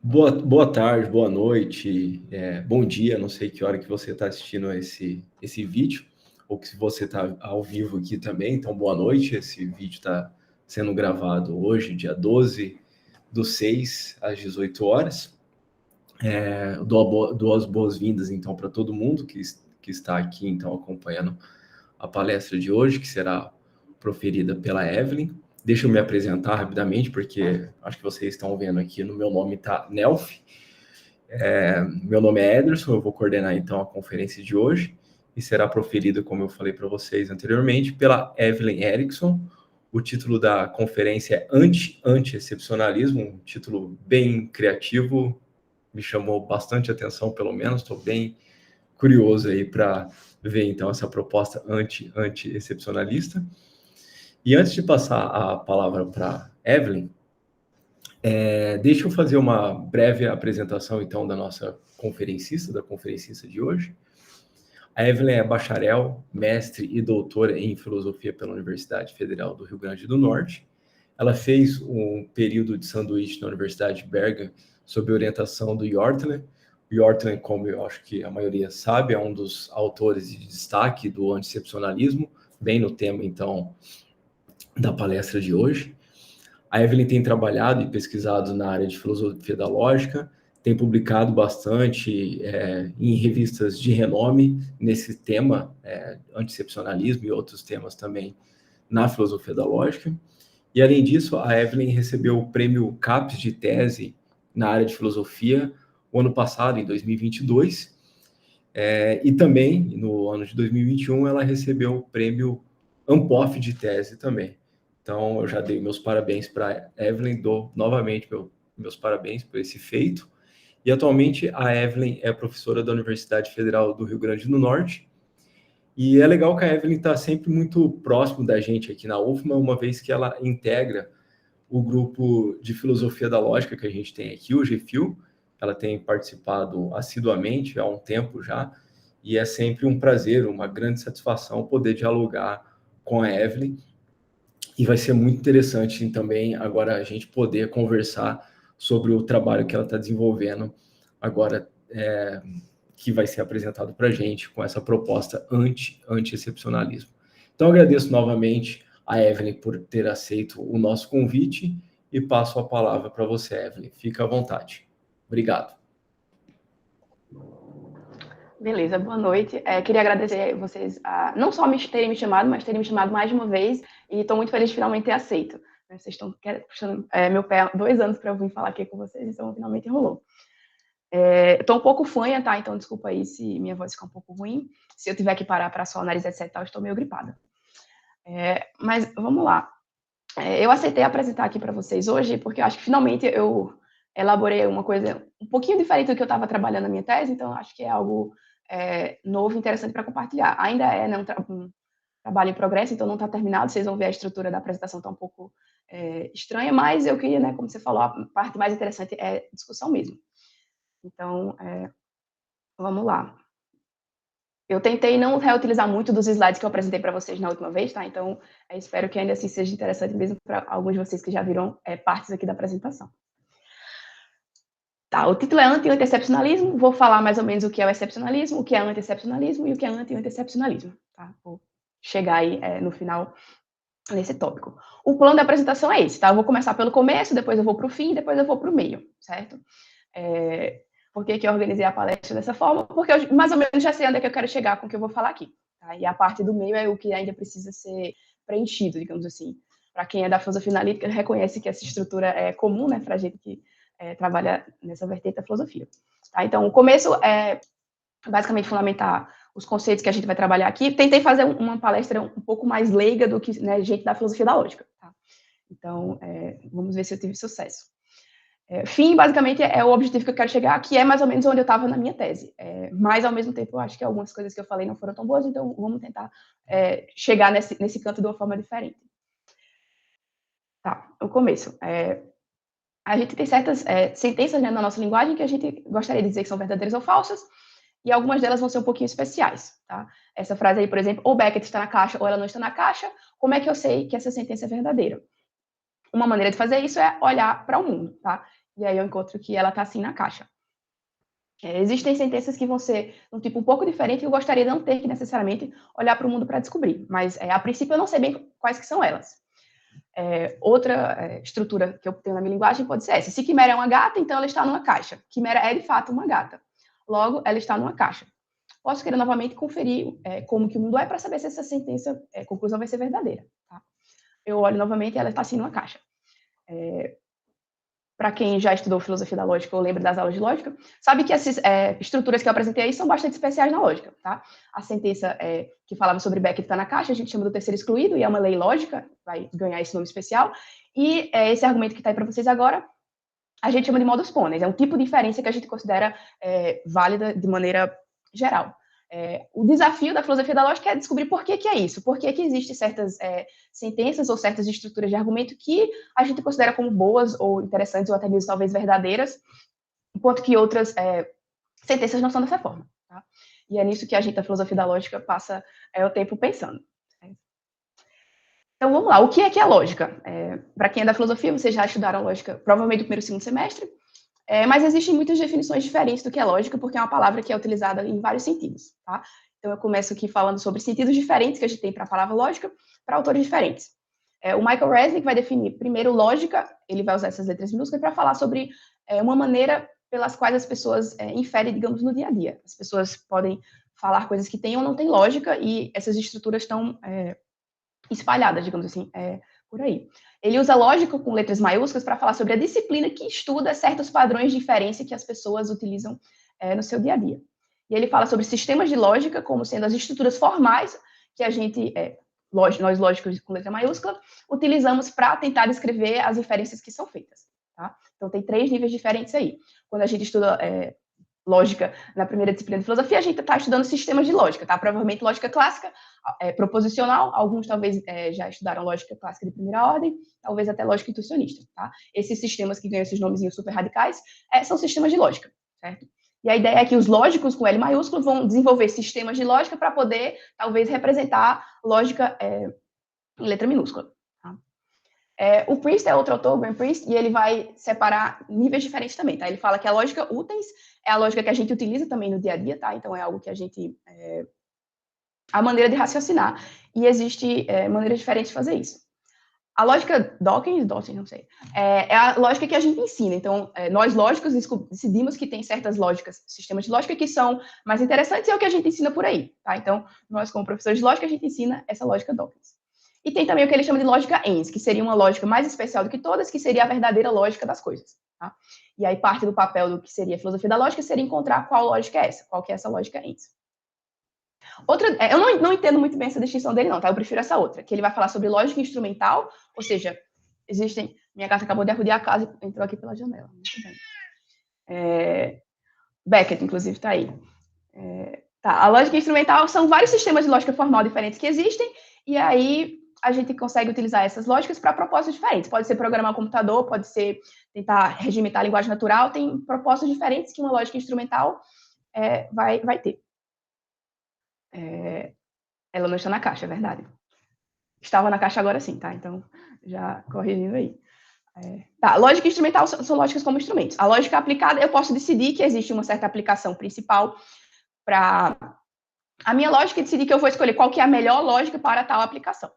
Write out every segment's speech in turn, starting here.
Boa tarde, boa noite, bom dia, não sei que hora que você está assistindo esse vídeo, ou que se você está ao vivo aqui também, então boa noite, esse vídeo está sendo gravado hoje, dia 12/6, às 18 horas. Dou as boas-vindas, então, para todo mundo que está aqui, então, acompanhando a palestra de hoje, que será proferida pela Evelyn. Deixa eu me apresentar rapidamente, porque acho que vocês estão vendo aqui, no meu nome está Nelf. Meu nome é Ederson, eu vou coordenar então a conferência de hoje e será proferida, como eu falei para vocês anteriormente, pela Evelyn Erickson. O título da conferência é Anti-Excepcionalismo, um título bem criativo, me chamou bastante atenção, pelo menos, estou bem curioso aí para ver então essa proposta anti-excepcionalista. E antes de passar a palavra para Evelyn, deixa eu fazer uma breve apresentação, então, da nossa conferencista de hoje. A Evelyn é bacharel, mestre e doutora em filosofia pela Universidade Federal do Rio Grande do Norte. Ela fez um período de sanduíche na Universidade de Bergen sob orientação do Yortler. O Yortler, como eu acho que a maioria sabe, é um dos autores de destaque do antiexcepcionalismo, bem no tema, então, da palestra de hoje. A Evelyn tem trabalhado e pesquisado na área de filosofia da lógica, tem publicado bastante em revistas de renome nesse tema, antiexcepcionalismo e outros temas também na filosofia da lógica. E, além disso, a Evelyn recebeu o prêmio CAPES de tese na área de filosofia o ano passado, em 2022, e também, no ano de 2021, ela recebeu o prêmio Ampof de tese também. Então, eu já dei meus parabéns para a Evelyn, dou novamente meus parabéns por esse feito. E, atualmente, a Evelyn é professora da Universidade Federal do Rio Grande do Norte. E é legal que a Evelyn está sempre muito próximo da gente aqui na UFMA, uma vez que ela integra o grupo de filosofia da lógica que a gente tem aqui, o GFIL. Ela tem participado assiduamente há um tempo já, e é sempre um prazer, uma grande satisfação poder dialogar com a Evelyn. E vai ser muito interessante também agora a gente poder conversar sobre o trabalho que ela está desenvolvendo agora, que vai ser apresentado para a gente com essa proposta anti-excepcionalismo. Então, agradeço novamente a Evelyn por ter aceito o nosso convite e passo a palavra para você, Evelyn. Fica à vontade. Obrigado. Beleza, boa noite. Queria agradecer vocês não só terem me chamado, mas terem me chamado mais de uma vez, e estou muito feliz de finalmente ter aceito. Vocês estão puxando meu pé há 2 anos para eu vir falar aqui com vocês, então finalmente rolou. Estou um pouco fanha, tá? Então desculpa aí se minha voz ficar um pouco ruim. Se eu tiver que parar para só nariz, etc, eu estou meio gripada. Mas vamos lá. Eu aceitei apresentar aqui para vocês hoje porque eu acho que finalmente eu elaborei uma coisa um pouquinho diferente do que eu estava trabalhando na minha tese, então acho que é algo novo e interessante para compartilhar. Ainda é, né, um trabalho em progresso, então não está terminado, vocês vão ver a estrutura da apresentação está um pouco estranha, mas eu queria, né, como você falou, a parte mais interessante é discussão mesmo. Então, vamos lá. Eu tentei não reutilizar muito dos slides que eu apresentei para vocês na última vez, tá? Então, espero que ainda assim seja interessante mesmo para alguns de vocês que já viram partes aqui da apresentação. Tá, o título é Anti-Excepcionalismo. Vou falar mais ou menos o que é o excepcionalismo, o que é anti-excepcionalismo e o que é anti-excepcionalismo. Tá? Vou chegar aí no final nesse tópico. O plano da apresentação é esse, tá? Eu vou começar pelo começo, depois eu vou para o fim, depois eu vou para o meio, certo? Por que eu organizei a palestra dessa forma? Porque eu mais ou menos já sei onde é que eu quero chegar com o que eu vou falar aqui. Tá? E a parte do meio é o que ainda precisa ser preenchido, digamos assim. Para quem é da filosofia analítica, reconhece que essa estrutura é comum, né, para a gente que trabalha nessa vertente da filosofia. Tá? Então, o começo é basicamente fundamentar os conceitos que a gente vai trabalhar aqui. Tentei fazer uma palestra um pouco mais leiga do que, né, gente da filosofia da lógica. Tá? Então, vamos ver se eu tive sucesso. Fim, basicamente, é o objetivo que eu quero chegar, que é mais ou menos onde eu estava na minha tese. Mas, ao mesmo tempo, eu acho que algumas coisas que eu falei não foram tão boas, então vamos tentar chegar nesse canto de uma forma diferente. Tá, o começo. A gente tem certas sentenças, né, na nossa linguagem que a gente gostaria de dizer que são verdadeiras ou falsas, e algumas delas vão ser um pouquinho especiais. Tá? Essa frase aí, por exemplo, ou Beckett está na caixa ou ela não está na caixa, como é que eu sei que essa sentença é verdadeira? Uma maneira de fazer isso é olhar para o mundo, tá? e aí eu encontro que ela está assim na caixa. Existem sentenças que vão ser um tipo um pouco diferente que eu gostaria de não ter que necessariamente olhar para o mundo para descobrir, mas a princípio eu não sei bem quais que são elas. Outra estrutura que eu tenho na minha linguagem pode ser essa. Se quimera é uma gata, então ela está numa caixa. Quimera é, de fato, uma gata. Logo, ela está numa caixa. Posso querer novamente conferir como que o mundo é para saber se essa sentença, conclusão vai ser verdadeira. Tá? Eu olho novamente e ela está assim numa caixa. Para quem já estudou filosofia da lógica ou lembra das aulas de lógica, sabe que essas estruturas que eu apresentei aí são bastante especiais na lógica, tá? A sentença que falava sobre Beckett está na caixa, a gente chama do terceiro excluído, e é uma lei lógica, vai ganhar esse nome especial, e esse argumento que está aí para vocês agora, a gente chama de modus ponens, é um tipo de inferência que a gente considera válida de maneira geral. O desafio da filosofia da lógica é descobrir por que é isso, por que existem certas sentenças ou certas estruturas de argumento que a gente considera como boas ou interessantes ou até mesmo talvez verdadeiras, enquanto que outras sentenças não são dessa forma. Tá? E é nisso que a gente da filosofia da lógica passa o tempo pensando. Então vamos lá, o que é a lógica? Para quem é da filosofia, vocês já estudaram lógica provavelmente no primeiro e segundo semestre, mas existem muitas definições diferentes do que é lógica, porque é uma palavra que é utilizada em vários sentidos, tá? Então, eu começo aqui falando sobre sentidos diferentes que a gente tem para a palavra lógica, para autores diferentes. O Michael Resnick vai definir, primeiro, lógica, ele vai usar essas letras minúsculas para falar sobre uma maneira pelas quais as pessoas inferem, digamos, no dia a dia. As pessoas podem falar coisas que têm ou não têm lógica, e essas estruturas estão espalhadas, digamos assim, por aí. Ele usa lógica com letras maiúsculas para falar sobre a disciplina que estuda certos padrões de inferência que as pessoas utilizam no seu dia a dia. E ele fala sobre sistemas de lógica como sendo as estruturas formais que a gente, nós lógicos com letra maiúscula, utilizamos para tentar descrever as inferências que são feitas. Tá? Então, tem 3 níveis diferentes aí. Quando a gente estuda lógica na primeira disciplina de filosofia, a gente está estudando sistemas de lógica, tá? Provavelmente lógica clássica, proposicional, alguns talvez já estudaram lógica clássica de primeira ordem, talvez até lógica intuicionista, tá? Esses sistemas que ganham esses nomezinhos super radicais são sistemas de lógica, certo? E a ideia é que os lógicos com L maiúsculo vão desenvolver sistemas de lógica para poder, talvez, representar lógica em letra minúscula. Tá? O Priest é outro autor, o Graham Priest, e ele vai separar níveis diferentes também, tá? Ele fala que a lógica utens é a lógica que a gente utiliza também no dia a dia, tá? Então, é algo que a gente... a maneira de raciocinar. E existe maneiras diferentes de fazer isso. A lógica Dawkins, não sei, é a lógica que a gente ensina. Então, nós lógicos decidimos que tem certas lógicas, sistemas de lógica que são mais interessantes e é o que a gente ensina por aí, tá? Então, nós como professores de lógica, a gente ensina essa lógica Dawkins. E tem também o que ele chama de lógica ENS, que seria uma lógica mais especial do que todas, que seria a verdadeira lógica das coisas, tá? E aí parte do papel do que seria a filosofia da lógica seria encontrar qual lógica é essa, qual que é essa lógica ENS. Eu não entendo muito bem essa distinção dele, não, tá? Eu prefiro essa outra, que ele vai falar sobre lógica instrumental, ou seja, existem... Minha gata acabou de arrodear a casa e entrou aqui pela janela. Muito bem. Beckett, inclusive, tá aí. Tá, a lógica instrumental são vários sistemas de lógica formal diferentes que existem, e aí a gente consegue utilizar essas lógicas para propósitos diferentes. Pode ser programar um computador, pode ser tentar regimentar a linguagem natural, tem propósitos diferentes que uma lógica instrumental vai ter. Ela não está na caixa, é verdade. Estava na caixa agora sim, tá? Então, já corrigindo aí. Tá, lógica instrumental são lógicas como instrumentos. A lógica aplicada, eu posso decidir que existe uma certa aplicação principal para... A minha lógica é decidir que eu vou escolher qual que é a melhor lógica para tal aplicação.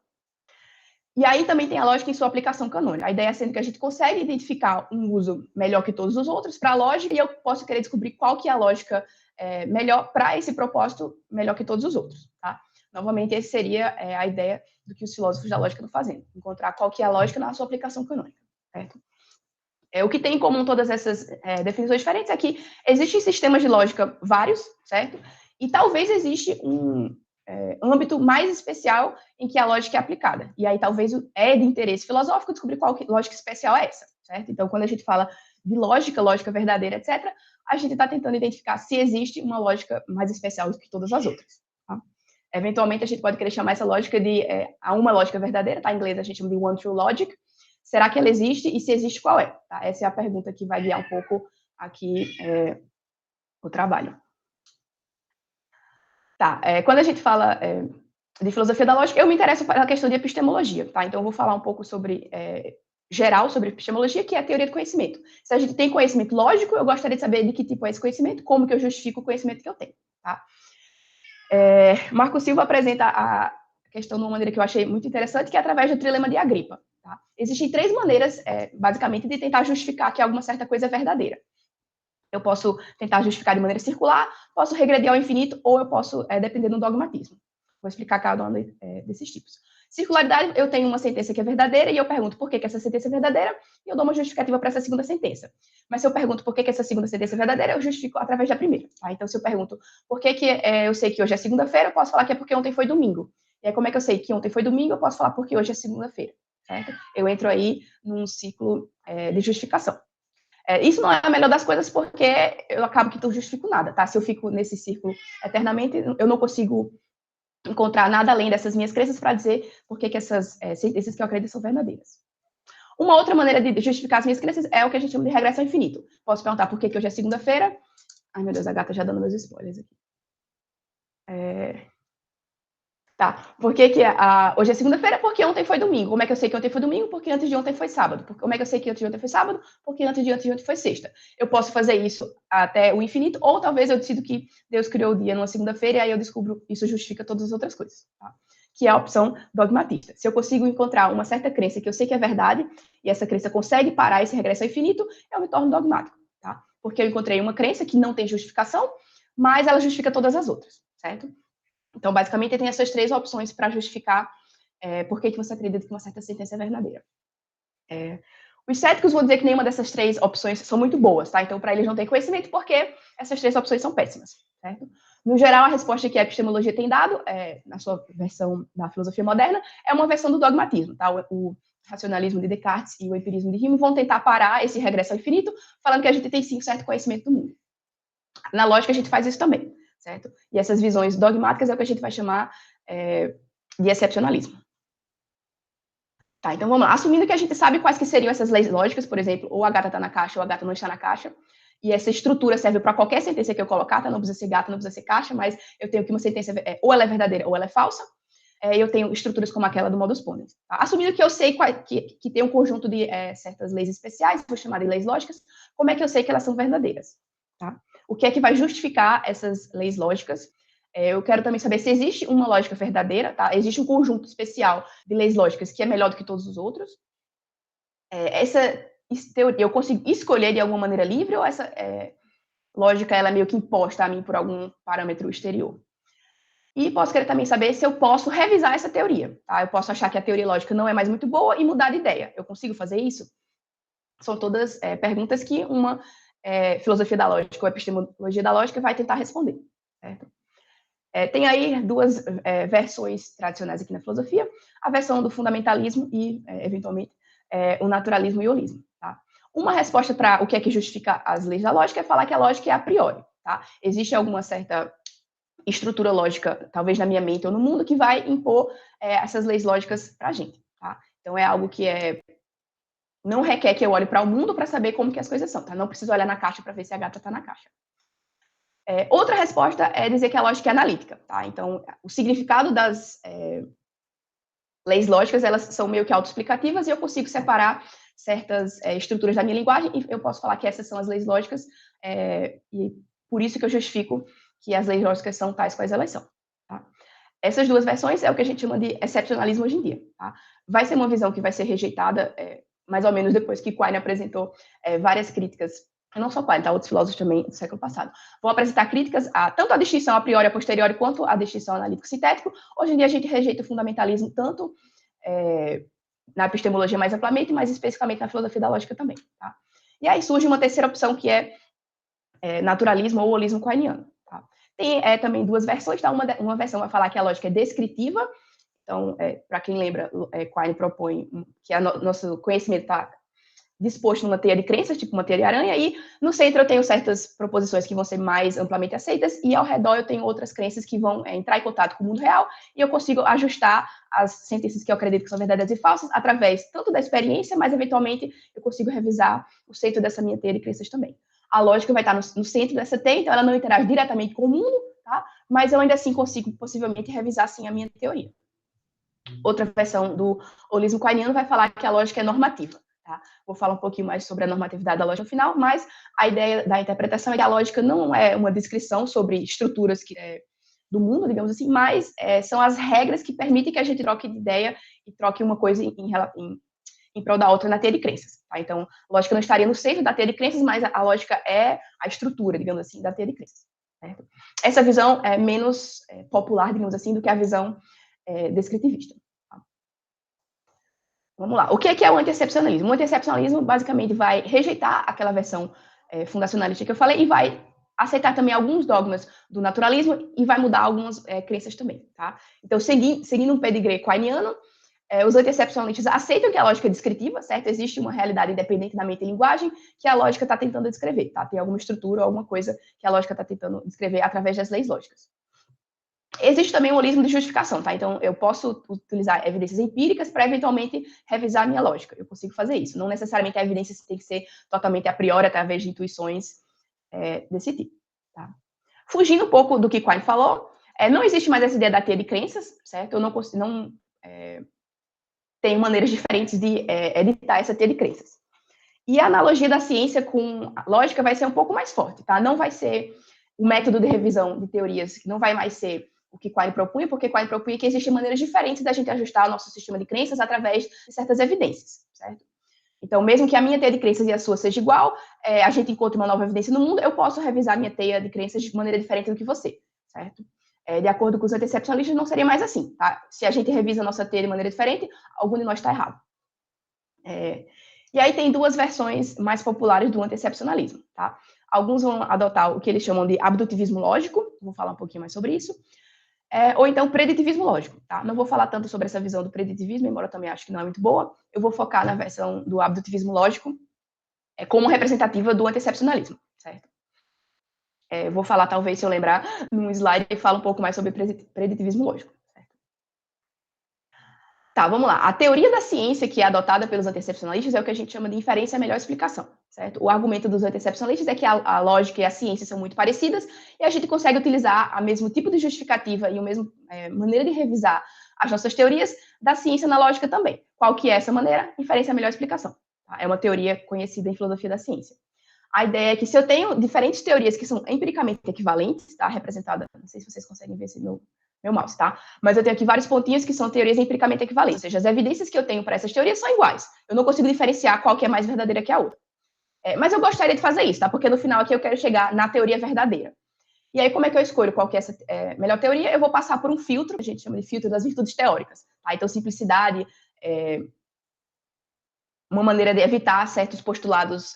E aí também tem a lógica em sua aplicação canônica. A ideia sendo que a gente consegue identificar um uso melhor que todos os outros para a lógica e eu posso querer descobrir qual que é a lógica melhor para esse propósito, melhor que todos os outros, tá? Novamente, essa seria a ideia do que os filósofos da lógica estão fazendo, encontrar qual que é a lógica na sua aplicação canônica, certo? O que tem em comum todas essas definições diferentes é que existem sistemas de lógica vários, certo? E talvez existe um âmbito mais especial em que a lógica é aplicada. E aí talvez é de interesse filosófico descobrir qual lógica especial é essa, certo? Então, quando a gente fala de lógica verdadeira, etc., a gente está tentando identificar se existe uma lógica mais especial do que todas as outras. Tá? Eventualmente, a gente pode querer chamar essa lógica de uma lógica verdadeira, tá? Em inglês a gente chama de one true logic. Será que ela existe? E se existe, qual é? Tá? Essa é a pergunta que vai guiar um pouco aqui o trabalho. Tá, quando a gente fala de filosofia da lógica, eu me interesso pela questão de epistemologia, tá? Então, eu vou falar um pouco sobre geral sobre epistemologia, que é a teoria do conhecimento. Se a gente tem conhecimento lógico, eu gostaria de saber de que tipo é esse conhecimento, como que eu justifico o conhecimento que eu tenho, tá? Marco Silva apresenta a questão de uma maneira que eu achei muito interessante, que é através do trilema de Agripa. Tá? Existem 3 maneiras, basicamente, de tentar justificar que alguma certa coisa é verdadeira. Eu posso tentar justificar de maneira circular, posso regredir ao infinito, ou eu posso depender do dogmatismo. Vou explicar cada um desses tipos. Circularidade, eu tenho uma sentença que é verdadeira e eu pergunto por que essa sentença é verdadeira e eu dou uma justificativa para essa segunda sentença. Mas se eu pergunto por que essa segunda sentença é verdadeira, eu justifico através da primeira. Tá? Então, se eu pergunto por que eu sei que hoje é segunda-feira, eu posso falar que é porque ontem foi domingo. E aí, como é que eu sei que ontem foi domingo? Eu posso falar porque hoje é segunda-feira. Certo? Eu entro aí num ciclo de justificação. Isso não é a melhor das coisas, porque eu acabo que não justifico nada, tá? Se eu fico nesse círculo eternamente, eu não consigo encontrar nada além dessas minhas crenças para dizer por que essas sentenças que eu acredito são verdadeiras. Uma outra maneira de justificar as minhas crenças é o que a gente chama de regressão ao infinito. Posso perguntar por que hoje é segunda-feira. Ai, meu Deus, a gata já dando meus spoilers aqui. Tá, por que hoje é segunda-feira? Porque ontem foi domingo. Como é que eu sei que ontem foi domingo? Porque antes de ontem foi sábado. Como é que eu sei que antes de ontem foi sábado? Porque antes de ontem foi sexta. Eu posso fazer isso até o infinito, ou talvez eu decido que Deus criou o dia numa segunda-feira e aí eu descubro isso justifica todas as outras coisas. Tá? Que é a opção dogmatista. Se eu consigo encontrar uma certa crença que eu sei que é verdade, e essa crença consegue parar esse regresso ao infinito, eu me torno dogmático. Tá? Porque eu encontrei uma crença que não tem justificação, mas ela justifica todas as outras, certo? Então, basicamente, tem essas 3 opções para justificar por que você acredita que uma certa sentença é verdadeira. Os céticos vão dizer que nenhuma dessas 3 opções são muito boas, tá? Então, para eles não tem conhecimento, porque essas 3 opções são péssimas, certo? No geral, a resposta que a epistemologia tem dado, na sua versão da filosofia moderna, é uma versão do dogmatismo, tá? O racionalismo de Descartes e o empirismo de Hume vão tentar parar esse regresso ao infinito, falando que a gente tem sim certo conhecimento do mundo. Na lógica, a gente faz isso também. Certo? E essas visões dogmáticas é o que a gente vai chamar de excepcionalismo. Tá, então vamos lá. Assumindo que a gente sabe quais que seriam essas leis lógicas, por exemplo, ou a gata está na caixa ou a gata não está na caixa, e essa estrutura serve para qualquer sentença que eu colocar, tá? Não precisa ser gata, não precisa ser caixa, mas eu tenho que uma sentença, ou ela é verdadeira ou ela é falsa, eu tenho estruturas como aquela do modus ponens. Tá? Assumindo que eu sei que tem um conjunto de certas leis especiais, vou chamar de leis lógicas, como é que eu sei que elas são verdadeiras? Tá? O que é que vai justificar essas leis lógicas? Eu quero também saber se existe uma lógica verdadeira, tá? Existe um conjunto especial de leis lógicas que é melhor do que todos os outros. Essa teoria eu consigo escolher de alguma maneira livre ou essa lógica ela é meio que imposta a mim por algum parâmetro exterior? E posso querer também saber se eu posso revisar essa teoria, tá? Eu posso achar que a teoria lógica não é mais muito boa e mudar de ideia. Eu consigo fazer isso? São todas perguntas que uma filosofia da lógica ou epistemologia da lógica vai tentar responder, certo? Tem aí 2 versões tradicionais aqui na filosofia, a versão do fundamentalismo e, eventualmente, o naturalismo e o holismo. Tá? Uma resposta para o que é que justifica as leis da lógica é falar que a lógica é a priori. Tá? Existe alguma certa estrutura lógica, talvez na minha mente ou no mundo, que vai impor essas leis lógicas para a gente. Tá? Então, é algo que não requer que eu olhe para o mundo para saber como que as coisas são. Tá? Não preciso olhar na caixa para ver se a gata está na caixa. Outra resposta é dizer que a lógica é analítica. Tá? Então, o significado das leis lógicas, elas são meio que autoexplicativas e eu consigo separar certas estruturas da minha linguagem e eu posso falar que essas são as leis lógicas e por isso que eu justifico que as leis lógicas são tais quais elas são. Tá? Essas 2 versões é o que a gente chama de excepcionalismo hoje em dia. Tá? Vai ser uma visão que vai ser rejeitada mais ou menos depois que Quine apresentou várias críticas, não só Quine, tá? Outros filósofos também do século passado, vão apresentar críticas a tanto a distinção a priori e a posteriori, quanto a distinção analítico-sintético. Hoje em dia a gente rejeita o fundamentalismo tanto na epistemologia mais amplamente, mas especificamente na filosofia da lógica também. Tá? E aí surge uma terceira opção, que é naturalismo ou holismo quiniano. Tá? Tem também 2 versões, tá? Uma versão vai falar que a lógica é descritiva. Então, para quem lembra, Quine propõe que nosso conhecimento está disposto numa teia de crenças, tipo uma teia de aranha, e no centro eu tenho certas proposições que vão ser mais amplamente aceitas, e ao redor eu tenho outras crenças que vão entrar em contato com o mundo real, e eu consigo ajustar as sentenças que eu acredito que são verdadeiras e falsas, através tanto da experiência, mas eventualmente eu consigo revisar o centro dessa minha teia de crenças também. A lógica vai estar no centro dessa teia, então ela não interage diretamente com o mundo, tá? Mas eu ainda assim consigo possivelmente revisar sim a minha teoria. Outra versão do holismo quiniano vai falar que a lógica é normativa. tá? Vou falar um pouquinho mais sobre a normatividade da lógica no final, mas a ideia da interpretação é que a lógica não é uma descrição sobre estruturas do mundo, digamos assim, mas são as regras que permitem que a gente troque de ideia e troque uma coisa em prol da outra na teia de crenças. Tá? Então, a lógica não estaria no centro da teia de crenças, mas a lógica é a estrutura, digamos assim, da teia de crenças. Certo? Essa visão é menos popular, digamos assim, do que a visão descritivista. Tá? Vamos lá. O que é o anti-excepcionalismo? O anti-excepcionalismo, basicamente, vai rejeitar aquela versão fundacionalista que eu falei e vai aceitar também alguns dogmas do naturalismo e vai mudar algumas crenças também. Tá? Então, seguindo um pedigree quainiano, os anti-excepcionalistas aceitam que a lógica é descritiva, certo? Existe uma realidade independente da mente e linguagem que a lógica está tentando descrever, tá? Tem alguma estrutura ou alguma coisa que a lógica está tentando descrever através das leis lógicas. Existe também um holismo de justificação, tá? Então, eu posso utilizar evidências empíricas para, eventualmente, revisar a minha lógica. Eu consigo fazer isso. Não necessariamente a evidência tem que ser totalmente a priori, através de intuições desse tipo, tá? Fugindo um pouco do que Quine falou, não existe mais essa ideia da teia de crenças, certo? Eu não tem maneiras diferentes de editar essa teia de crenças. E a analogia da ciência com a lógica vai ser um pouco mais forte, tá? Não vai ser o método de revisão de teorias, que não vai mais ser o que Quine propunha, porque Quine propunha que existem maneiras diferentes da gente ajustar o nosso sistema de crenças através de certas evidências, certo? Então, mesmo que a minha teia de crenças e a sua seja igual, a gente encontre uma nova evidência no mundo, eu posso revisar minha teia de crenças de maneira diferente do que você, certo? De acordo com os anti-excepcionalistas, não seria mais assim, tá? Se a gente revisa a nossa teia de maneira diferente, algum de nós está errado. E aí tem duas versões mais populares do anti-excepcionalismo, tá? Alguns vão adotar o que eles chamam de abdutivismo lógico, vou falar um pouquinho mais sobre isso, ou então preditivismo lógico, tá? Não vou falar tanto sobre essa visão do preditivismo, embora eu também acho que não é muito boa, eu vou focar na versão do abdutivismo lógico como representativa do anti-excepcionalismo, certo? Vou falar, talvez, se eu lembrar, num slide que fala um pouco mais sobre preditivismo lógico. Certo? Tá, vamos lá. A teoria da ciência que é adotada pelos anti-excepcionalistas é o que a gente chama de inferência melhor explicação, certo? O argumento dos anti-excepcionalistas é que a lógica e a ciência são muito parecidas e a gente consegue utilizar o mesmo tipo de justificativa e a mesma maneira de revisar as nossas teorias da ciência na lógica também. Qual que é essa maneira? Inferência melhor explicação. Tá? É uma teoria conhecida em filosofia da ciência. A ideia é que se eu tenho diferentes teorias que são empiricamente equivalentes, tá? Representada, não sei se vocês conseguem ver esse meu mouse, tá? Mas eu tenho aqui vários pontinhos que são teorias empiricamente equivalentes, ou seja, as evidências que eu tenho para essas teorias são iguais. Eu não consigo diferenciar qual que é mais verdadeira que a outra. Mas eu gostaria de fazer isso, tá? Porque no final aqui eu quero chegar na teoria verdadeira. E aí, como é que eu escolho qual que é essa melhor teoria? Eu vou passar por um filtro, a gente chama de filtro das virtudes teóricas, tá? Então, simplicidade, uma maneira de evitar certos postulados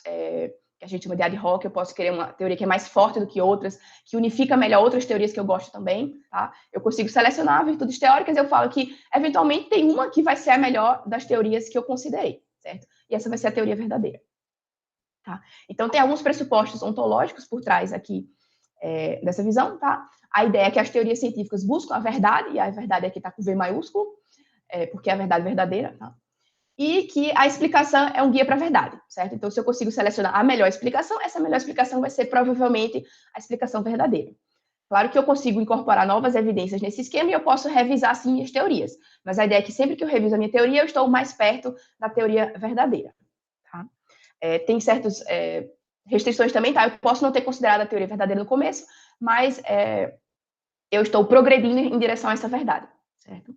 que a gente chama de ad hoc, eu posso querer uma teoria que é mais forte do que outras, que unifica melhor outras teorias que eu gosto também, tá? Eu consigo selecionar virtudes teóricas e eu falo que, eventualmente, tem uma que vai ser a melhor das teorias que eu considerei, certo? E essa vai ser a teoria verdadeira, tá? Então, tem alguns pressupostos ontológicos por trás aqui dessa visão, tá? A ideia é que as teorias científicas buscam a verdade, e a verdade aqui está com V maiúsculo, porque é a verdade verdadeira, tá? E que a explicação é um guia para a verdade, certo? Então, se eu consigo selecionar a melhor explicação, essa melhor explicação vai ser provavelmente a explicação verdadeira. Claro que eu consigo incorporar novas evidências nesse esquema e eu posso revisar, sim, minhas teorias. Mas a ideia é que sempre que eu reviso a minha teoria, eu estou mais perto da teoria verdadeira. Tá? Tem certas restrições também, tá? Eu posso não ter considerado a teoria verdadeira no começo, mas eu estou progredindo em direção a essa verdade, certo?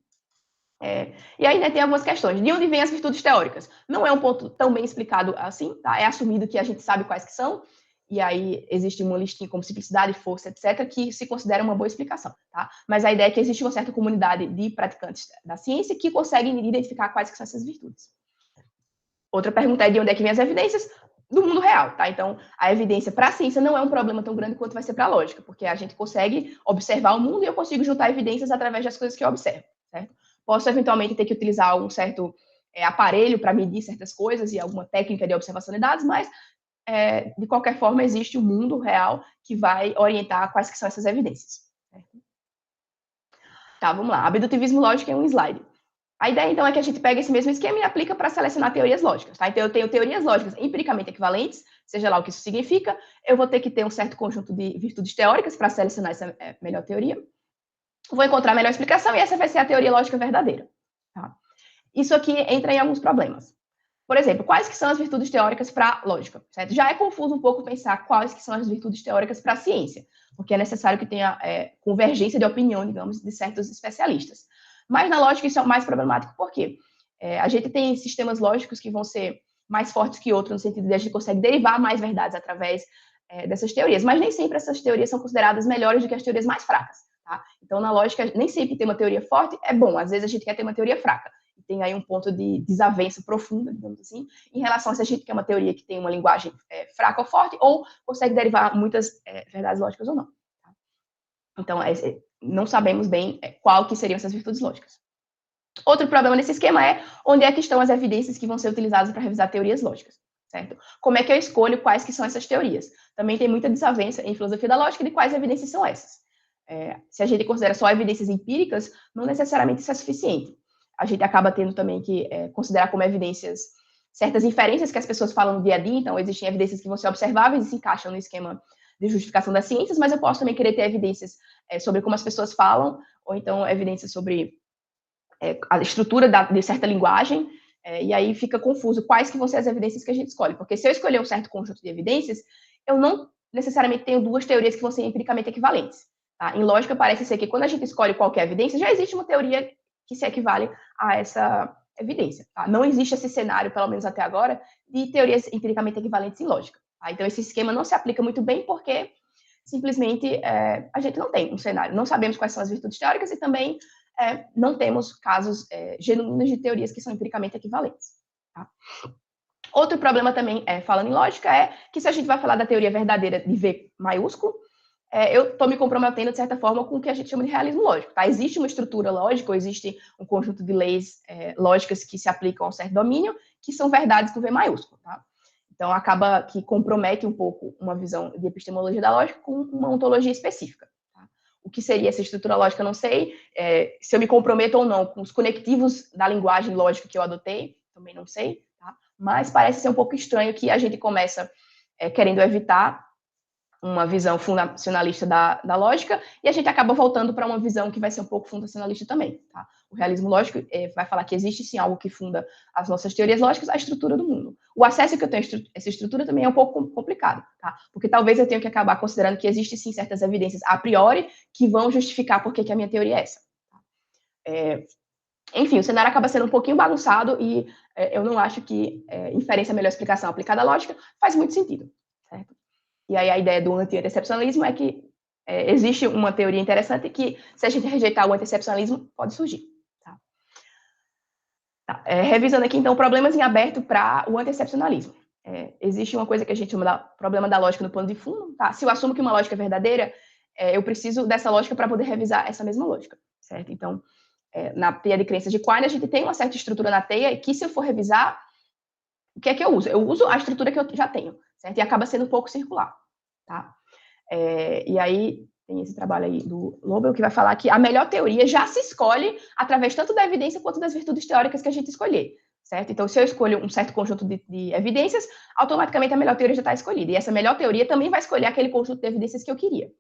E aí, né, tem algumas questões. De onde vêm as virtudes teóricas? Não é um ponto tão bem explicado assim, tá? É assumido que a gente sabe quais que são, e aí existe uma listinha como simplicidade, força, etc., que se considera uma boa explicação, tá? Mas a ideia é que existe uma certa comunidade de praticantes da ciência que conseguem identificar quais que são essas virtudes. Outra pergunta é de onde é que vêm as evidências? Do mundo real, tá? Então, a evidência para a ciência não é um problema tão grande quanto vai ser para a lógica, porque a gente consegue observar o mundo e eu consigo juntar evidências através das coisas que eu observo, certo? Posso, eventualmente, ter que utilizar um certo aparelho para medir certas coisas e alguma técnica de observação de dados, mas, de qualquer forma, existe um mundo real que vai orientar quais que são essas evidências. Certo? Tá, vamos lá. Abdutivismo lógico é um slide. A ideia, então, é que a gente pega esse mesmo esquema e aplica para selecionar teorias lógicas, tá? Então, eu tenho teorias lógicas empiricamente equivalentes, seja lá o que isso significa, eu vou ter que ter um certo conjunto de virtudes teóricas para selecionar essa melhor teoria. Vou encontrar a melhor explicação e essa vai ser a teoria lógica verdadeira. Tá? Isso aqui entra em alguns problemas. Por exemplo, quais que são as virtudes teóricas para lógica, certo? Já é confuso um pouco pensar quais que são as virtudes teóricas para a ciência, porque é necessário que tenha convergência de opinião, digamos, de certos especialistas. Mas na lógica isso é mais problemático, por quê? A gente tem sistemas lógicos que vão ser mais fortes que outros, no sentido de a gente consegue derivar mais verdades através dessas teorias, mas nem sempre essas teorias são consideradas melhores do que as teorias mais fracas, tá? Então, na lógica, nem sempre ter uma teoria forte é bom, às vezes a gente quer ter uma teoria fraca. Tem aí um ponto de desavença profunda, digamos assim, em relação a se a gente quer uma teoria que tem uma linguagem fraca ou forte, ou consegue derivar muitas verdades lógicas ou não. Tá? Então, não sabemos bem qual que seriam essas virtudes lógicas. Outro problema nesse esquema é onde é que estão as evidências que vão ser utilizadas para revisar teorias lógicas, certo? Como é que eu escolho quais que são essas teorias? Também tem muita desavença em filosofia da lógica de quais evidências são essas. Se a gente considera só evidências empíricas, não necessariamente isso é suficiente. A gente acaba tendo também que considerar como evidências certas inferências que as pessoas falam no dia a dia, então existem evidências que vão ser observáveis e se encaixam no esquema de justificação das ciências, mas eu posso também querer ter evidências sobre como as pessoas falam, ou então evidências sobre a estrutura de certa linguagem, e aí fica confuso quais que vão ser as evidências que a gente escolhe, porque se eu escolher um certo conjunto de evidências, eu não necessariamente tenho duas teorias que vão ser empiricamente equivalentes. Tá? Em lógica, parece ser que quando a gente escolhe qualquer evidência, já existe uma teoria que se equivale a essa evidência. Tá? Não existe esse cenário, pelo menos até agora, de teorias empiricamente equivalentes em lógica. Tá? Então, esse esquema não se aplica muito bem porque simplesmente a gente não tem um cenário. Não sabemos quais são as virtudes teóricas e também não temos casos genuínos de teorias que são empiricamente equivalentes. Tá? Outro problema também, falando em lógica, é que se a gente vai falar da teoria verdadeira de V maiúsculo, eu estou me comprometendo, de certa forma, com o que a gente chama de realismo lógico. Tá? Existe uma estrutura lógica, ou existe um conjunto de leis lógicas que se aplicam a um certo domínio, que são verdades com V maiúsculo. Tá? Então, acaba que compromete um pouco uma visão de epistemologia da lógica com uma ontologia específica. Tá? O que seria essa estrutura lógica, eu não sei. Se eu me comprometo ou não com os conectivos da linguagem lógica que eu adotei, também não sei. Tá? Mas parece ser um pouco estranho que a gente começa querendo evitar uma visão fundacionalista da lógica, e a gente acaba voltando para uma visão que vai ser um pouco fundacionalista também. Tá? O realismo lógico vai falar que existe sim algo que funda as nossas teorias lógicas, a estrutura do mundo. O acesso que eu tenho a essa estrutura também é um pouco complicado, tá? Porque talvez eu tenha que acabar considerando que existe sim certas evidências a priori que vão justificar por que a minha teoria é essa. Enfim, o cenário acaba sendo um pouquinho bagunçado e eu não acho que inferência é a melhor explicação aplicada à lógica faz muito sentido, certo? E aí a ideia do anti-excepcionalismo é que existe uma teoria interessante que, se a gente rejeitar o anti-excepcionalismo, pode surgir. Tá? Tá. Revisando aqui, então, problemas em aberto para o anti-excepcionalismo. Existe uma coisa que a gente chama de problema da lógica no plano de fundo. Tá? Se eu assumo que uma lógica é verdadeira, eu preciso dessa lógica para poder revisar essa mesma lógica. Certo? Então, na teia de crenças de Quine, a gente tem uma certa estrutura na teia e que, se eu for revisar, o que é que eu uso? Eu uso a estrutura que eu já tenho, certo? E acaba sendo um pouco circular, tá? E aí tem esse trabalho aí do Lobel que vai falar que a melhor teoria já se escolhe através tanto da evidência quanto das virtudes teóricas que a gente escolher, certo? Então, se eu escolho um certo conjunto de evidências, automaticamente a melhor teoria já está escolhida. E essa melhor teoria também vai escolher aquele conjunto de evidências que eu queria.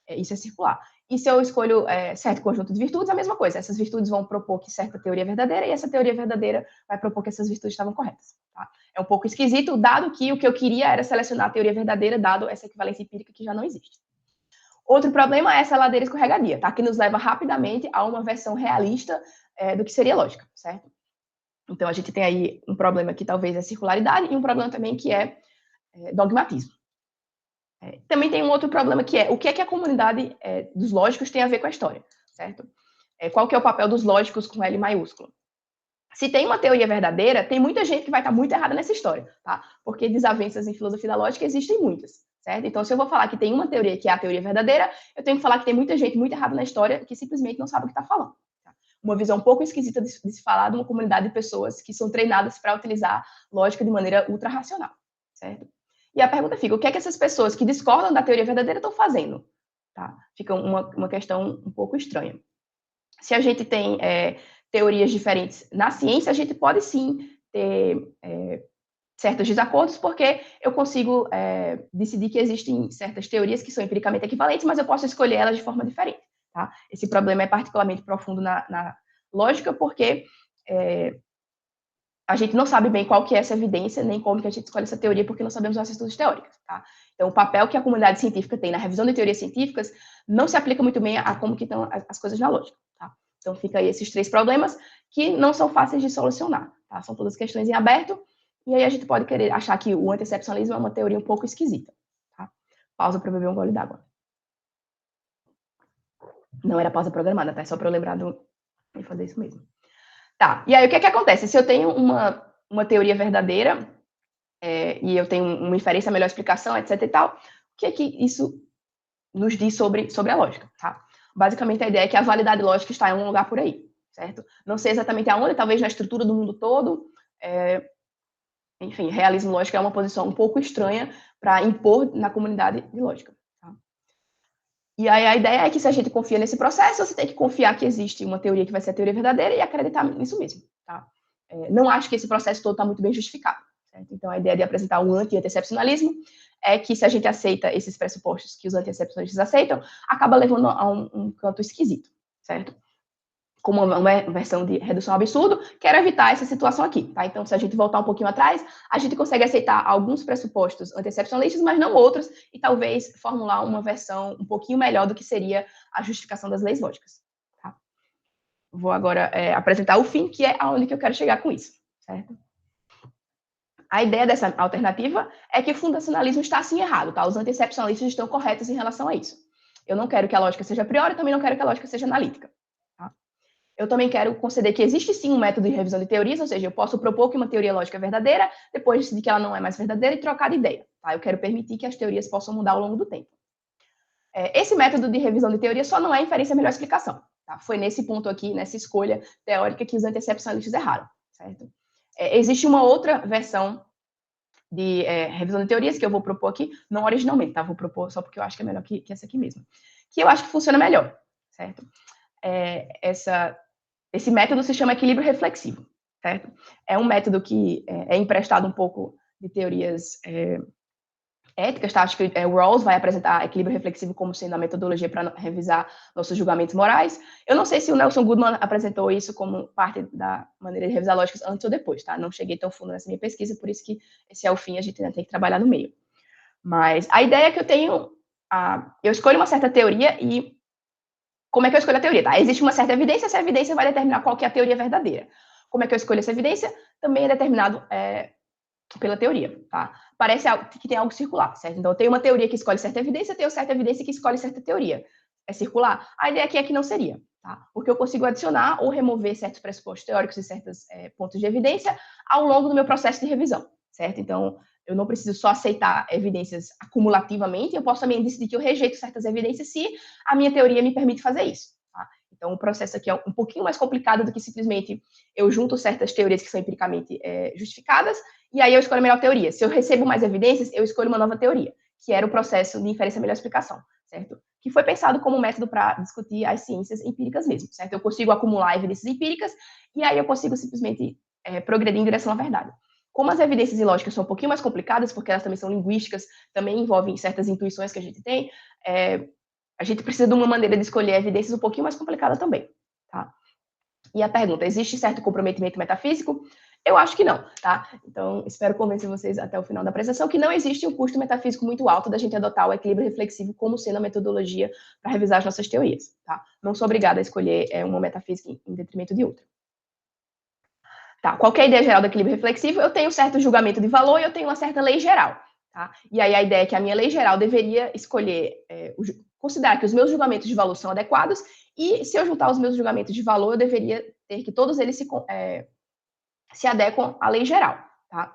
Isso é circular. E se eu escolho certo conjunto de virtudes, a mesma coisa. Essas virtudes vão propor que certa teoria é verdadeira e essa teoria verdadeira vai propor que essas virtudes estavam corretas. Tá? É um pouco esquisito, dado que o que eu queria era selecionar a teoria verdadeira, dado essa equivalência empírica que já não existe. Outro problema é essa ladeira escorregadia, tá? Que nos leva rapidamente a uma versão realista do que seria lógica, certo? Então, a gente tem aí um problema que talvez é circularidade e um problema também que é dogmatismo. Também tem um outro problema que é o que é que a comunidade dos lógicos tem a ver com a história, certo? Qual que é o papel dos lógicos com L maiúsculo? Se tem uma teoria verdadeira, tem muita gente que vai estar muito errada nessa história, tá? Porque desavenças em filosofia da lógica existem muitas, certo? Então, se eu vou falar que tem uma teoria que é a teoria verdadeira, eu tenho que falar que tem muita gente muito errada na história que simplesmente não sabe o que está falando. Tá? Uma visão um pouco esquisita de se falar de uma comunidade de pessoas que são treinadas para utilizar lógica de maneira ultra-racional, certo? E a pergunta fica, o que é que essas pessoas que discordam da teoria verdadeira estão fazendo? Tá? Fica uma questão um pouco estranha. Se a gente tem teorias diferentes na ciência, a gente pode sim ter certos desacordos, porque eu consigo decidir que existem certas teorias que são empiricamente equivalentes, mas eu posso escolher elas de forma diferente. Tá? Esse problema é particularmente profundo na lógica, porque a gente não sabe bem qual que é essa evidência, nem como que a gente escolhe essa teoria, porque não sabemos as estudos teóricas, tá? Então, o papel que a comunidade científica tem na revisão de teorias científicas não se aplica muito bem a como que estão as coisas na lógica, tá? Então, fica aí esses 3 problemas que não são fáceis de solucionar, tá? São todas questões em aberto, e aí a gente pode querer achar que o anti-excepcionalismo é uma teoria um pouco esquisita, tá? Pausa para beber um gole d'água. Não era pausa programada, tá? É só para eu lembrar de fazer isso mesmo. Tá, e aí o que acontece? Se eu tenho uma teoria verdadeira, e eu tenho uma inferência, a melhor explicação, etc e tal, o que é que isso nos diz sobre a lógica, tá? Basicamente, a ideia é que a validade lógica está em um lugar por aí, certo? Não sei exatamente aonde, talvez na estrutura do mundo todo. Enfim, realismo lógico é uma posição um pouco estranha para impor na comunidade de lógica. Tá? E aí a ideia é que se a gente confia nesse processo, você tem que confiar que existe uma teoria que vai ser a teoria verdadeira e acreditar nisso mesmo. Tá? Não acho que esse processo todo está muito bem justificado. Certo? Então, a ideia de apresentar o anti-excepcionalismo é que se a gente aceita esses pressupostos que os anti-excepcionalistas aceitam, acaba levando a um canto esquisito, certo? Como uma versão de redução ao absurdo, quero evitar essa situação aqui, tá? Então, se a gente voltar um pouquinho atrás, a gente consegue aceitar alguns pressupostos anti-excepcionalistas, mas não outros, e talvez formular uma versão um pouquinho melhor do que seria a justificação das leis lógicas, tá? Vou agora apresentar o fim, que é aonde que eu quero chegar com isso, certo? A ideia dessa alternativa é que o fundacionalismo está assim errado, tá? Os anti-excepcionalistas estão corretos em relação a isso. Eu não quero que a lógica seja a priori, também não quero que a lógica seja analítica. Tá? Eu também quero conceder que existe sim um método de revisão de teorias, ou seja, eu posso propor que uma teoria lógica é verdadeira, depois decidir que ela não é mais verdadeira e trocar de ideia. Tá? Eu quero permitir que as teorias possam mudar ao longo do tempo. Esse método de revisão de teoria só não é inferência melhor explicação. Tá? Foi nesse ponto aqui, nessa escolha teórica, que os anti-excepcionalistas erraram. Certo? Existe uma outra versão de revisão de teorias que eu vou propor aqui, não originalmente, tá? Vou propor só porque eu acho que é melhor que essa aqui mesmo. Que eu acho que funciona melhor, certo? Esse método se chama equilíbrio reflexivo, certo? É um método que é emprestado um pouco de teorias éticas, tá? Acho que o Rawls vai apresentar equilíbrio reflexivo como sendo a metodologia para revisar nossos julgamentos morais. Eu não sei se o Nelson Goodman apresentou isso como parte da maneira de revisar lógicas antes ou depois, tá? Não cheguei tão fundo nessa minha pesquisa, por isso que esse é o fim, a gente ainda tem que trabalhar no meio. Mas a ideia é que eu tenho... eu escolho uma certa teoria e... Como é que eu escolho a teoria? Tá? Existe uma certa evidência, essa evidência vai determinar qual que é a teoria verdadeira. Como é que eu escolho essa evidência? Também é determinado pela teoria, tá? Parece que tem algo circular, certo? Então, eu tenho uma teoria que escolhe certa evidência, eu tenho certa evidência que escolhe certa teoria. É circular? A ideia aqui é que não seria, tá? Porque eu consigo adicionar ou remover certos pressupostos teóricos e certos pontos de evidência ao longo do meu processo de revisão, certo? Então, eu não preciso só aceitar evidências acumulativamente, eu posso também decidir que eu rejeito certas evidências se a minha teoria me permite fazer isso. Tá? Então, o processo aqui é um pouquinho mais complicado do que simplesmente eu junto certas teorias que são empiricamente justificadas e aí eu escolho a melhor teoria. Se eu recebo mais evidências, eu escolho uma nova teoria, que era o processo de inferência melhor explicação, certo? Que foi pensado como método para discutir as ciências empíricas mesmo, certo? Eu consigo acumular evidências empíricas e aí eu consigo simplesmente progredir em direção à verdade. Como as evidências ilógicas são um pouquinho mais complicadas, porque elas também são linguísticas, também envolvem certas intuições que a gente tem, a gente precisa de uma maneira de escolher evidências um pouquinho mais complicada também, tá? E a pergunta, existe certo comprometimento metafísico? Eu acho que não, tá? Então, espero convencer vocês até o final da apresentação que não existe um custo metafísico muito alto da gente adotar o equilíbrio reflexivo como sendo a metodologia para revisar as nossas teorias, tá? Não sou obrigada a escolher uma metafísica em detrimento de outra. Tá, qual é a ideia geral do equilíbrio reflexivo? Eu tenho um certo julgamento de valor e eu tenho uma certa lei geral, tá? E aí a ideia é que a minha lei geral deveria escolher, considerar que os meus julgamentos de valor são adequados e se eu juntar os meus julgamentos de valor, eu deveria ter que todos eles se adequam à lei geral, tá?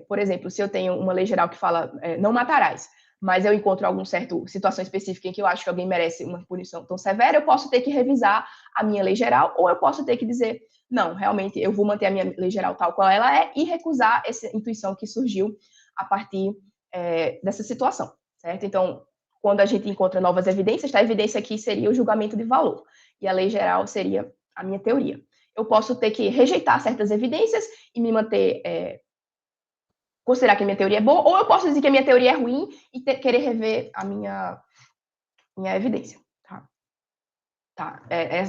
Por exemplo, se eu tenho uma lei geral que fala não matarás, mas eu encontro alguma certa situação específica em que eu acho que alguém merece uma punição tão severa, eu posso ter que revisar a minha lei geral ou eu posso ter que dizer não, realmente eu vou manter a minha lei geral tal qual ela é e recusar essa intuição que surgiu a partir dessa situação, certo? Então, quando a gente encontra novas evidências, tá? A evidência aqui seria o julgamento de valor e a lei geral seria a minha teoria. Eu posso ter que rejeitar certas evidências e me manter, considerar que a minha teoria é boa, ou eu posso dizer que a minha teoria é ruim e querer rever a minha evidência. Tá? Tá,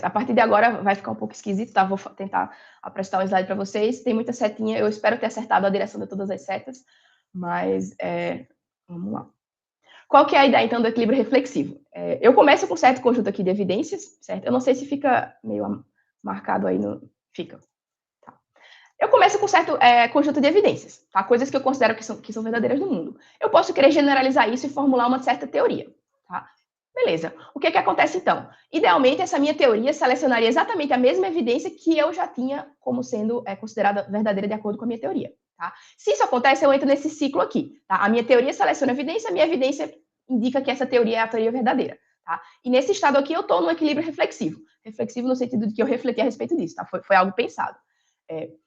a partir de agora vai ficar um pouco esquisito, tá? Vou tentar apresentar um slide para vocês. Tem muita setinha, eu espero ter acertado a direção de todas as setas, mas vamos lá. Qual que é a ideia, então, do equilíbrio reflexivo? Eu começo com um certo conjunto aqui de evidências, certo? Eu não sei se fica meio marcado aí no... Fica. Tá. Eu começo com um certo conjunto de evidências, tá? Coisas que eu considero que são verdadeiras no mundo. Eu posso querer generalizar isso e formular uma certa teoria, tá? Beleza. O que acontece, então? Idealmente, essa minha teoria selecionaria exatamente a mesma evidência que eu já tinha como sendo considerada verdadeira de acordo com a minha teoria. Tá? Se isso acontece, eu entro nesse ciclo aqui. Tá? A minha teoria seleciona a evidência, a minha evidência indica que essa teoria é a teoria verdadeira. Tá? E nesse estado aqui, eu estou no equilíbrio reflexivo. Reflexivo no sentido de que eu refleti a respeito disso. Tá? Foi algo pensado.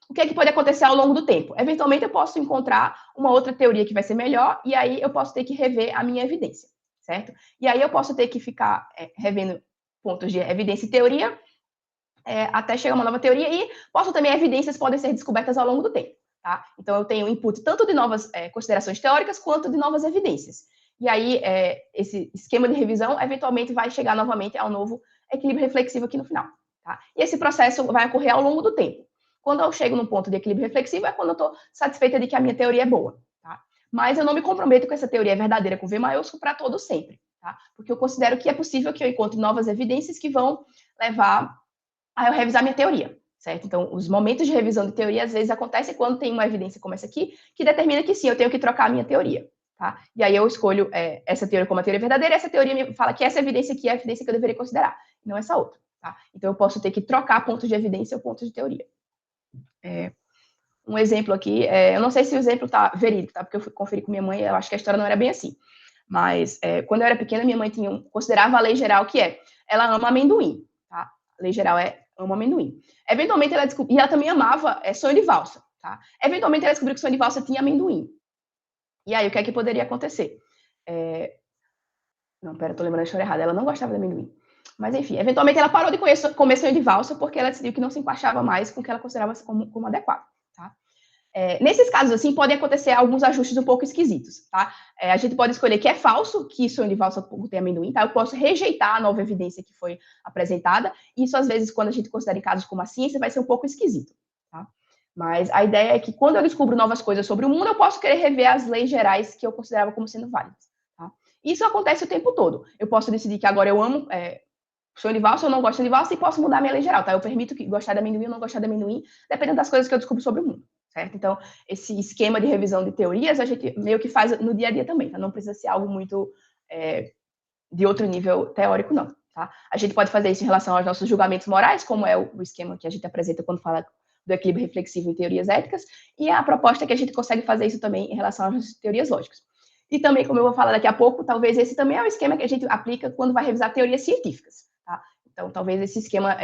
O que pode acontecer ao longo do tempo? Eventualmente, eu posso encontrar uma outra teoria que vai ser melhor, e aí eu posso ter que rever a minha evidência. Certo? E aí eu posso ter que ficar revendo pontos de evidência e teoria até chegar a uma nova teoria, e posso também, evidências podem ser descobertas ao longo do tempo. Tá? Então, eu tenho input tanto de novas considerações teóricas, quanto de novas evidências. E aí, esse esquema de revisão, eventualmente, vai chegar novamente ao novo equilíbrio reflexivo aqui no final. Tá? E esse processo vai ocorrer ao longo do tempo. Quando eu chego no ponto de equilíbrio reflexivo, é quando eu estou satisfeita de que a minha teoria é boa. Tá? Mas eu não me comprometo com essa teoria verdadeira com V maiúsculo para todo sempre. Tá? Porque eu considero que é possível que eu encontre novas evidências que vão levar a eu revisar minha teoria, certo? Então, os momentos de revisão de teoria, às vezes, acontecem quando tem uma evidência como essa aqui, que determina que sim, eu tenho que trocar a minha teoria, tá? E aí eu escolho essa teoria como a teoria verdadeira, e essa teoria me fala que essa evidência aqui é a evidência que eu deveria considerar, não essa outra, tá? Então, eu posso ter que trocar pontos de evidência ou pontos de teoria. Um exemplo aqui, eu não sei se o exemplo tá verídico, tá? Porque eu fui conferir com minha mãe, eu acho que a história não era bem assim. Mas, quando eu era pequena, minha mãe considerava a lei geral que ela ama amendoim, tá? A lei geral ama amendoim. Eventualmente, ela descobriu, e ela também amava sonho de valsa, tá? Eventualmente, ela descobriu que sonho de valsa tinha amendoim. E aí, o que é que poderia acontecer? Não, pera, tô lembrando a história errada. Ela não gostava de amendoim. Mas, enfim, eventualmente, ela parou de comer sonho de valsa porque ela decidiu que não se encaixava mais com o que ela considerava como adequado, tá? Nesses casos, assim, podem acontecer alguns ajustes um pouco esquisitos, tá? A gente pode escolher que é falso, que sonho de valsa tem amendoim, tá? Eu posso rejeitar a nova evidência que foi apresentada. Isso, às vezes, quando a gente considera em casos como a ciência, vai ser um pouco esquisito, tá? Mas a ideia é que, quando eu descubro novas coisas sobre o mundo, eu posso querer rever as leis gerais que eu considerava como sendo válidas, tá? Isso acontece o tempo todo. Eu posso decidir que agora eu amo sonho de valsa, eu não gosto de valsa, e posso mudar minha lei geral, tá? Eu permito que gostar de amendoim ou não gostar de amendoim, dependendo das coisas que eu descubro sobre o mundo. Certo? Então, esse esquema de revisão de teorias, a gente meio que faz no dia a dia também, tá? Não precisa ser algo muito de outro nível teórico, não. Tá? A gente pode fazer isso em relação aos nossos julgamentos morais, como é o esquema que a gente apresenta quando fala do equilíbrio reflexivo em teorias éticas, e a proposta é que a gente consegue fazer isso também em relação às nossas teorias lógicas. E também, como eu vou falar daqui a pouco, talvez esse também é o esquema que a gente aplica quando vai revisar teorias científicas. Tá? Então, talvez esse esquema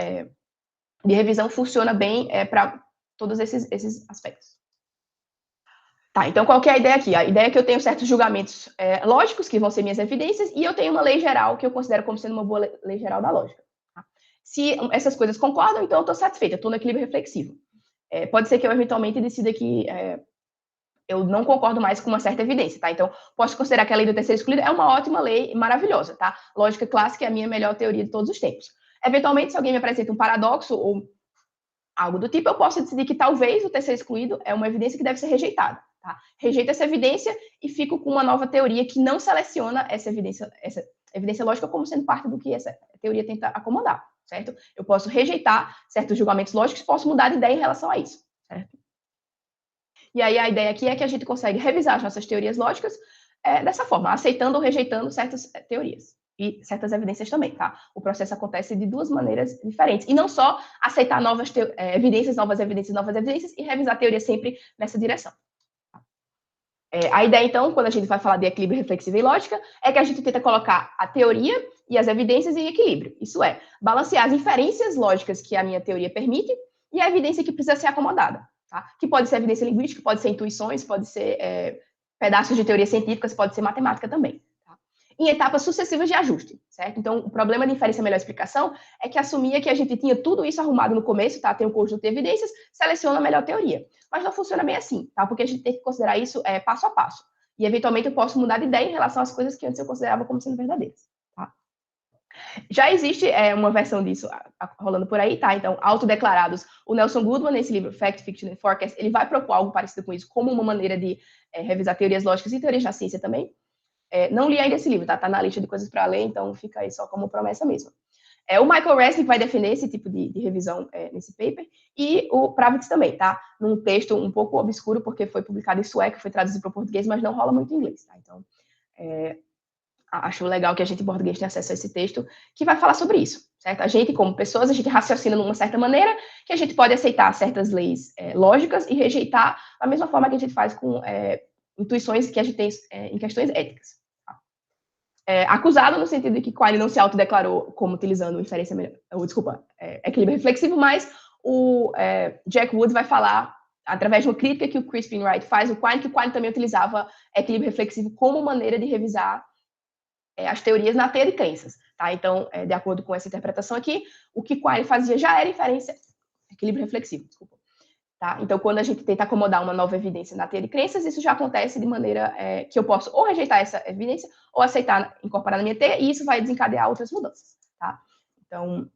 de revisão funciona bem para todos esses aspectos. Tá, então qual que é a ideia aqui? A ideia é que eu tenho certos julgamentos lógicos, que vão ser minhas evidências, e eu tenho uma lei geral que eu considero como sendo uma boa lei geral da lógica. Tá? Se essas coisas concordam, então eu estou satisfeita, eu estou no equilíbrio reflexivo. Pode ser que eu eventualmente decida que eu não concordo mais com uma certa evidência, tá? Então, posso considerar que a lei do terceiro excluído é uma ótima lei, maravilhosa, tá? Lógica clássica é a minha melhor teoria de todos os tempos. Eventualmente, se alguém me apresenta um paradoxo ou algo do tipo, eu posso decidir que talvez o terceiro excluído é uma evidência que deve ser rejeitada. Tá? Rejeito essa evidência e fico com uma nova teoria que não seleciona essa evidência lógica como sendo parte do que essa teoria tenta acomodar, certo? Eu posso rejeitar certos julgamentos lógicos, posso mudar de ideia em relação a isso, certo? E aí a ideia aqui é que a gente consegue revisar as nossas teorias lógicas dessa forma, aceitando ou rejeitando certas teorias. E certas evidências também, tá? O processo acontece de duas maneiras diferentes. E não só aceitar novas evidências, novas evidências, novas evidências, e revisar a teoria sempre nessa direção. A ideia, então, quando a gente vai falar de equilíbrio reflexivo e lógica, é que a gente tenta colocar a teoria e as evidências em equilíbrio. Isso é, balancear as inferências lógicas que a minha teoria permite e a evidência que precisa ser acomodada. Tá? Que pode ser evidência linguística, pode ser intuições, pode ser pedaços de teorias científicas, pode ser matemática também. Tá? Em etapas sucessivas de ajuste, certo? Então, o problema de inferência melhor explicação é que assumia que a gente tinha tudo isso arrumado no começo, tá? Tem um conjunto de evidências, seleciona a melhor teoria. Mas não funciona bem assim, tá? Porque a gente tem que considerar isso passo a passo. E, eventualmente, eu posso mudar de ideia em relação às coisas que antes eu considerava como sendo verdadeiras, tá? Já existe uma versão disso rolando por aí, tá? Então, autodeclarados. O Nelson Goodman, nesse livro Fact, Fiction and Forecast, ele vai propor algo parecido com isso, como uma maneira de revisar teorias lógicas e teorias da ciência também. Não li ainda esse livro, tá? Tá na lista de coisas para ler, então fica aí só como promessa mesmo. O Michael Resnick vai defender esse tipo de revisão nesse paper, e o Pravitz também, tá? Num texto um pouco obscuro, porque foi publicado em sueco, foi traduzido para o português, mas não rola muito em inglês, tá? Então, acho legal que a gente em português tenha acesso a esse texto, que vai falar sobre isso, certo? A gente, como pessoas, a gente raciocina de uma certa maneira, que a gente pode aceitar certas leis lógicas e rejeitar da mesma forma que a gente faz com intuições que a gente tem em questões éticas. Acusado no sentido de que Quine não se autodeclarou como utilizando equilíbrio reflexivo, mas o Jack Woods vai falar, através de uma crítica que o Crispin Wright faz, que o Quine também utilizava equilíbrio reflexivo como maneira de revisar as teorias na teia de crenças. Tá? Então, de acordo com essa interpretação aqui, o que Quine fazia já era inferência, equilíbrio reflexivo, desculpa. Tá? Então, quando a gente tenta acomodar uma nova evidência na teoria de crenças, isso já acontece de maneira que eu posso ou rejeitar essa evidência ou aceitar, incorporar na minha teia, e isso vai desencadear outras mudanças. Tá? Então,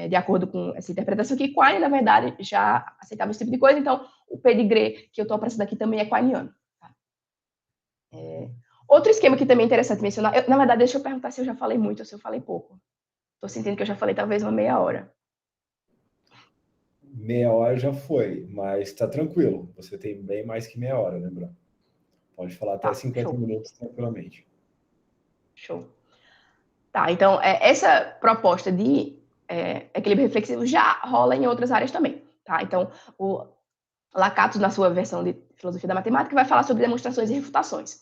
de acordo com essa interpretação aqui, Quine, na verdade, já aceitava esse tipo de coisa, então o pedigree que eu estou apresentando aqui também é quiniano. Tá? Outro esquema que também é interessante mencionar, na verdade, deixa eu perguntar se eu já falei muito ou se eu falei pouco. Estou sentindo que eu já falei talvez uma meia hora. Meia hora já foi, mas está tranquilo. Você tem bem mais que meia hora, lembrando. Pode falar até 50 minutos tranquilamente. Show. Tá, então, essa proposta de equilíbrio reflexivo já rola em outras áreas também. Tá? Então, o Lakatos, na sua versão de filosofia da matemática, vai falar sobre demonstrações e refutações.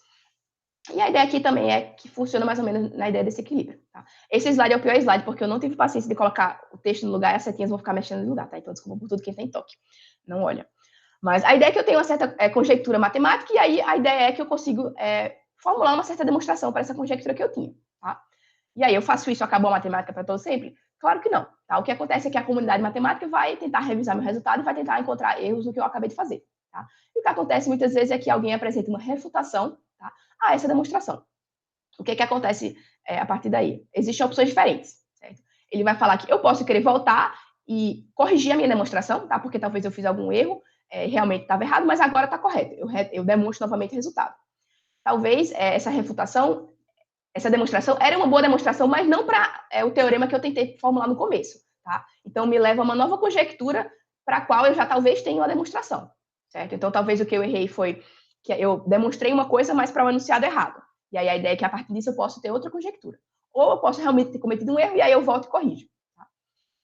E a ideia aqui também é que funciona mais ou menos na ideia desse equilíbrio. Tá? Esse slide é o pior slide, porque eu não tive paciência de colocar o texto no lugar e as setinhas vão ficar mexendo no lugar, tá? Então, desculpa por tudo quem tem toque. Não olha. Mas a ideia é que eu tenho uma certa conjectura matemática, e aí a ideia é que eu consigo formular uma certa demonstração para essa conjectura que eu tinha. Tá? E aí eu faço isso, acabou a matemática para todo sempre? Claro que não. Tá? O que acontece é que a comunidade matemática vai tentar revisar meu resultado e vai tentar encontrar erros no que eu acabei de fazer. Tá? E o que acontece muitas vezes é que alguém apresenta uma refutação, tá, a essa demonstração. O que acontece a partir daí? Existem opções diferentes. Certo? Ele vai falar que eu posso querer voltar e corrigir a minha demonstração, tá? Porque talvez eu fiz algum erro, realmente estava errado, mas agora está correto. Eu demonstro novamente o resultado. Talvez essa refutação, essa demonstração era uma boa demonstração, mas não para o teorema que eu tentei formular no começo. Tá? Então, me leva a uma nova conjectura para a qual eu já talvez tenha uma demonstração. Certo? Então, talvez o que eu errei foi que eu demonstrei uma coisa, mas para o enunciado errado. E aí a ideia é que a partir disso eu posso ter outra conjectura. Ou eu posso realmente ter cometido um erro e aí eu volto e corrijo. Tá?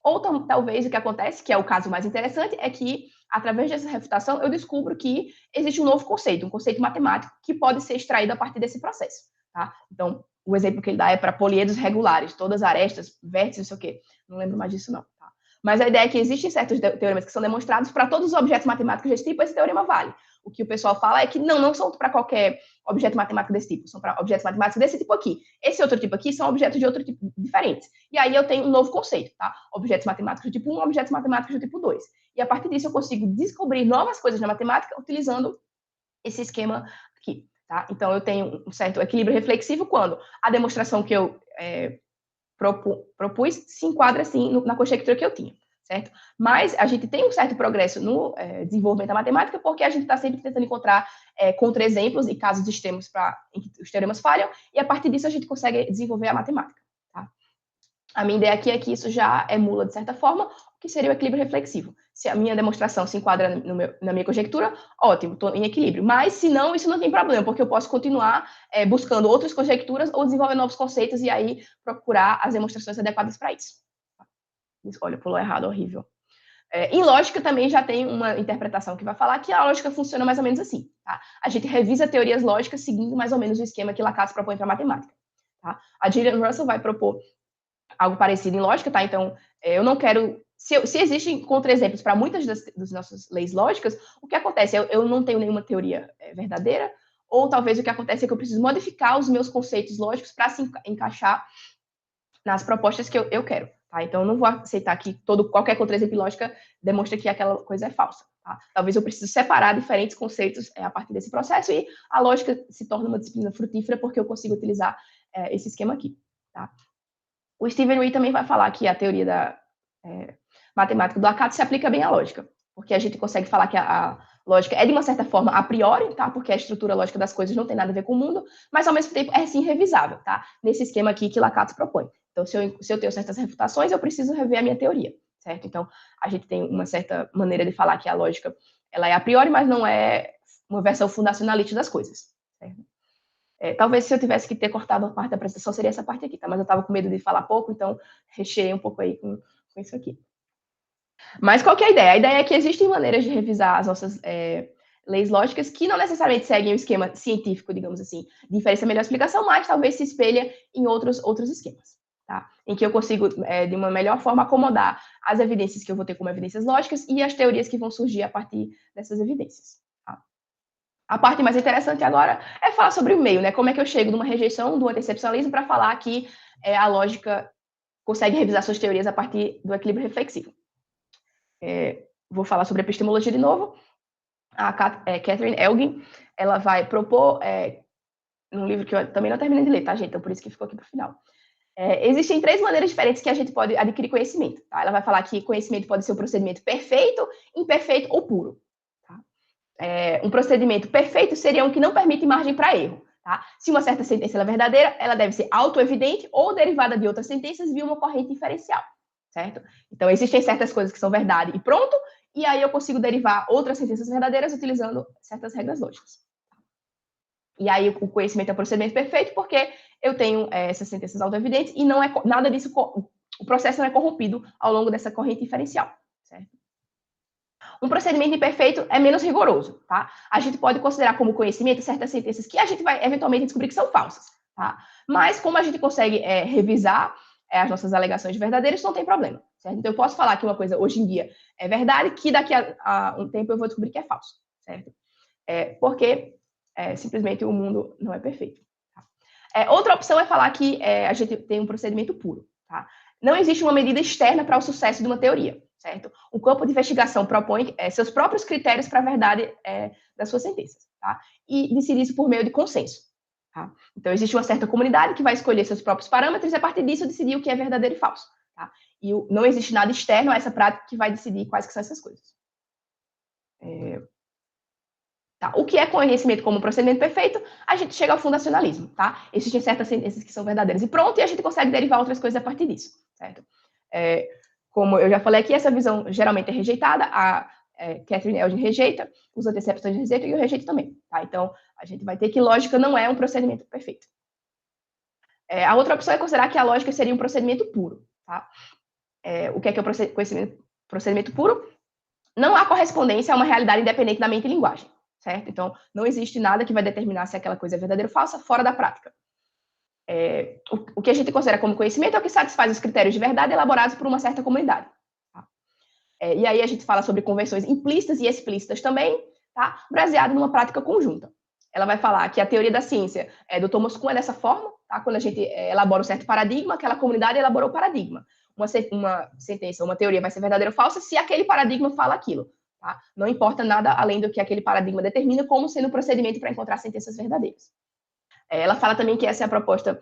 Ou talvez o que acontece, que é o caso mais interessante, é que através dessa refutação eu descubro que existe um novo conceito, um conceito matemático que pode ser extraído a partir desse processo. Tá? Então, o exemplo que ele dá é para poliedros regulares, todas arestas, vértices, não sei o quê. Não lembro mais disso, não. Tá? Mas a ideia é que existem certos teoremas que são demonstrados para todos os objetos matemáticos desse tipo, esse teorema vale. O que o pessoal fala é que não são para qualquer objeto matemático desse tipo, são para objetos matemáticos desse tipo aqui. Esse outro tipo aqui são objetos de outro tipo diferentes. E aí eu tenho um novo conceito, tá? Objetos matemáticos do tipo 1, objetos matemáticos do tipo 2. E a partir disso eu consigo descobrir novas coisas na matemática utilizando esse esquema aqui. Tá? Então, eu tenho um certo equilíbrio reflexivo quando a demonstração que eu propus se enquadra, assim, na conjectura que eu tinha, certo? Mas a gente tem um certo progresso no desenvolvimento da matemática porque a gente está sempre tentando encontrar contra-exemplos e casos extremos em que os teoremas falham, e a partir disso a gente consegue desenvolver a matemática. Tá? A minha ideia aqui é que isso já emula, de certa forma, o que seria o equilíbrio reflexivo. Se a minha demonstração se enquadra na minha conjectura, ótimo, estou em equilíbrio. Mas, se não, isso não tem problema, porque eu posso continuar buscando outras conjecturas ou desenvolver novos conceitos e aí procurar as demonstrações adequadas para isso. Olha, pulou errado, horrível. Em lógica, também já tem uma interpretação que vai falar que a lógica funciona mais ou menos assim. Tá? A gente revisa teorias lógicas seguindo mais ou menos o esquema que Lakatos propõe para a matemática. Tá? A Gillian Russell vai propor algo parecido em lógica, tá? Então, eu não quero... Se existem contra-exemplos para muitas das nossas leis lógicas, o que acontece? Eu não tenho nenhuma teoria verdadeira, ou talvez o que acontece é que eu preciso modificar os meus conceitos lógicos para se encaixar nas propostas que eu quero, tá? Então, eu não vou aceitar que qualquer contra-exemplo lógica demonstre que aquela coisa é falsa, tá? Talvez eu precise separar diferentes conceitos a partir desse processo e a lógica se torna uma disciplina frutífera porque eu consigo utilizar esse esquema aqui, tá? O Stephen Ree também vai falar que a teoria da matemática do acaso se aplica bem à lógica, porque a gente consegue falar que a lógica é, de uma certa forma, a priori, tá? Porque a estrutura lógica das coisas não tem nada a ver com o mundo, mas, ao mesmo tempo, é, sim, revisável, tá? Nesse esquema aqui que Lakatos propõe. Então, se eu tenho certas refutações, eu preciso rever a minha teoria, certo? Então, a gente tem uma certa maneira de falar que a lógica, ela é a priori, mas não é uma versão fundacionalista das coisas, certo? Talvez, se eu tivesse que ter cortado a parte da apresentação, seria essa parte aqui, tá? Mas eu estava com medo de falar pouco, então recheei um pouco aí com isso aqui. Mas qual que é a ideia? A ideia é que existem maneiras de revisar as nossas leis lógicas que não necessariamente seguem o esquema científico, digamos assim, de inferência melhor explicação, mas talvez se espelha em outros esquemas, tá? Em que eu consigo, de uma melhor forma, acomodar as evidências que eu vou ter como evidências lógicas e as teorias que vão surgir a partir dessas evidências. Tá? A parte mais interessante agora é falar sobre o meio, né? Como é que eu chego de uma rejeição do antecepcionalismo para falar que a lógica consegue revisar suas teorias a partir do equilíbrio reflexivo. Vou falar sobre epistemologia de novo. A Catherine Elgin, ela vai propor, num livro que eu também não terminei de ler, tá, gente? Então, por isso que ficou aqui para o final. Existem 3 maneiras diferentes que a gente pode adquirir conhecimento. Tá? Ela vai falar que conhecimento pode ser um procedimento perfeito, imperfeito ou puro. Tá? Um procedimento perfeito seria um que não permite margem para erro. Tá? Se uma certa sentença é verdadeira, ela deve ser autoevidente ou derivada de outras sentenças via uma corrente inferencial. Certo? Então, existem certas coisas que são verdade e pronto, e aí eu consigo derivar outras sentenças verdadeiras utilizando certas regras lógicas. E aí o conhecimento é um procedimento perfeito porque eu tenho essas sentenças autoevidentes e não é nada disso, o processo não é corrompido ao longo dessa corrente inferencial. Certo? Um procedimento imperfeito é menos rigoroso, tá? A gente pode considerar como conhecimento certas sentenças que a gente vai eventualmente descobrir que são falsas, tá? Mas como a gente consegue revisar as nossas alegações verdadeiras, não tem problema, certo? Então eu posso falar que uma coisa hoje em dia é verdade, que daqui a um tempo eu vou descobrir que é falso, certo? Porque simplesmente o mundo não é perfeito. Tá? Outra opção é falar que a gente tem um procedimento puro, tá? Não existe uma medida externa para o sucesso de uma teoria, certo? O campo de investigação propõe seus próprios critérios para a verdade das suas sentenças, tá? E decide isso por meio de consenso, tá? Então, existe uma certa comunidade que vai escolher seus próprios parâmetros e, a partir disso, decidir o que é verdadeiro e falso, tá? E não existe nada externo a essa prática que vai decidir quais que são essas coisas. Tá? O que é conhecimento como procedimento perfeito? A gente chega ao fundacionalismo, tá? Existem certas sentenças que são verdadeiras e pronto, e a gente consegue derivar outras coisas a partir disso, certo? Como eu já falei aqui, essa visão geralmente é rejeitada, a Catherine Elgin rejeita, os anteceptores rejeitam e eu rejeito também, tá? Então, a gente vai ter que lógica não é um procedimento perfeito. A outra opção é considerar que a lógica seria um procedimento puro, tá? O que é o procedimento puro? Não há correspondência a uma realidade independente da mente e linguagem, certo? Então, não existe nada que vai determinar se aquela coisa é verdadeira ou falsa fora da prática. O que a gente considera como conhecimento é o que satisfaz os critérios de verdade elaborados por uma certa comunidade. Tá? E aí a gente fala sobre convenções implícitas e explícitas também, tá? Baseado numa prática conjunta. Ela vai falar que a teoria da ciência do Thomas Kuhn é dessa forma, tá? Quando a gente elabora um certo paradigma, aquela comunidade elaborou o paradigma. Uma sentença, uma teoria vai ser verdadeira ou falsa se aquele paradigma fala aquilo. Tá? Não importa nada além do que aquele paradigma determina como sendo um procedimento para encontrar sentenças verdadeiras. Ela fala também que essa é a proposta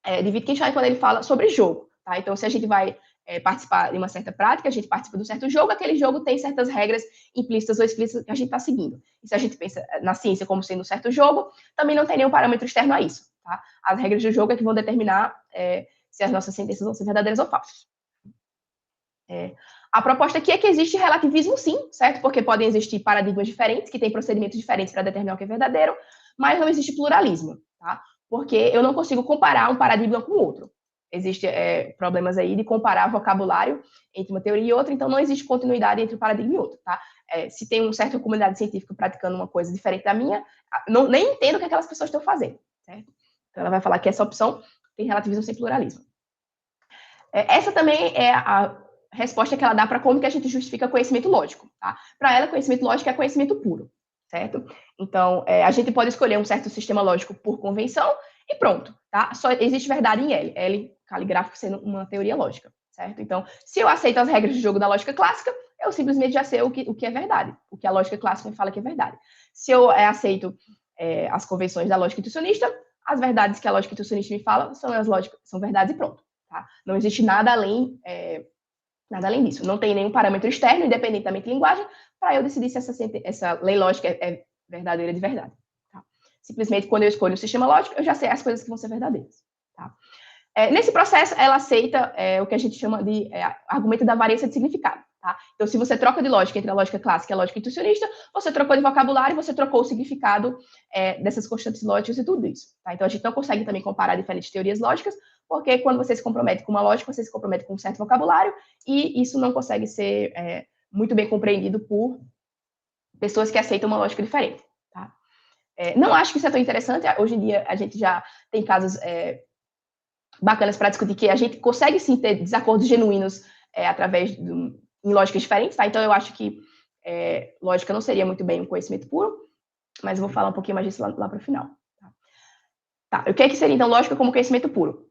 de Wittgenstein quando ele fala sobre jogo. Tá? Então, se a gente vai participar de uma certa prática, a gente participa de um certo jogo, aquele jogo tem certas regras implícitas ou explícitas que a gente está seguindo. E se a gente pensa na ciência como sendo um certo jogo, também não tem nenhum parâmetro externo a isso. Tá? As regras do jogo é que vão determinar se as nossas sentenças vão ser verdadeiras ou falsas. A proposta aqui é que existe relativismo sim, certo? Porque podem existir paradigmas diferentes, que têm procedimentos diferentes para determinar o que é verdadeiro, mas não existe pluralismo, tá? Porque eu não consigo comparar um paradigma com outro. Existem problemas aí de comparar vocabulário entre uma teoria e outra, então não existe continuidade entre um paradigma e outro, tá? Se tem uma certa comunidade científica praticando uma coisa diferente da minha, nem entendo o que aquelas pessoas estão fazendo, certo? Então ela vai falar que essa opção tem relativismo sem pluralismo. Essa também é a resposta que ela dá para como que a gente justifica conhecimento lógico, tá? Para ela, conhecimento lógico é conhecimento puro, certo? Então, a gente pode escolher um certo sistema lógico por convenção e pronto, tá? Só existe verdade em L. L, caligráfico, sendo uma teoria lógica, certo? Então, se eu aceito as regras do jogo da lógica clássica, eu simplesmente já sei o que é verdade, o que a lógica clássica me fala que é verdade. Se eu aceito as convenções da lógica intuicionista, as verdades que a lógica intuicionista me fala são verdades e pronto. tá? Não existe nada além disso. Não tem nenhum parâmetro externo, independentemente de linguagem, para eu decidir se essa lei lógica é verdadeira de verdade. Tá? Simplesmente, quando eu escolho o sistema lógico, eu já sei as coisas que vão ser verdadeiras. Tá? Nesse processo, ela aceita o que a gente chama de argumento da variância de significado. Tá? Então, se você troca de lógica entre a lógica clássica e a lógica intuicionista, você trocou de vocabulário, você trocou o significado dessas constantes lógicas e tudo isso. Tá? Então, a gente não consegue também comparar diferentes teorias lógicas, porque quando você se compromete com uma lógica, você se compromete com um certo vocabulário, e isso não consegue ser muito bem compreendido por pessoas que aceitam uma lógica diferente. Tá? Não acho que isso é tão interessante. Hoje em dia, a gente já tem casos bacanas para discutir que a gente consegue sim ter desacordos genuínos através em lógicas diferentes, tá? Então eu acho que lógica não seria muito bem um conhecimento puro, mas eu vou falar um pouquinho mais disso lá para o final. Tá? O que seria então lógica como conhecimento puro?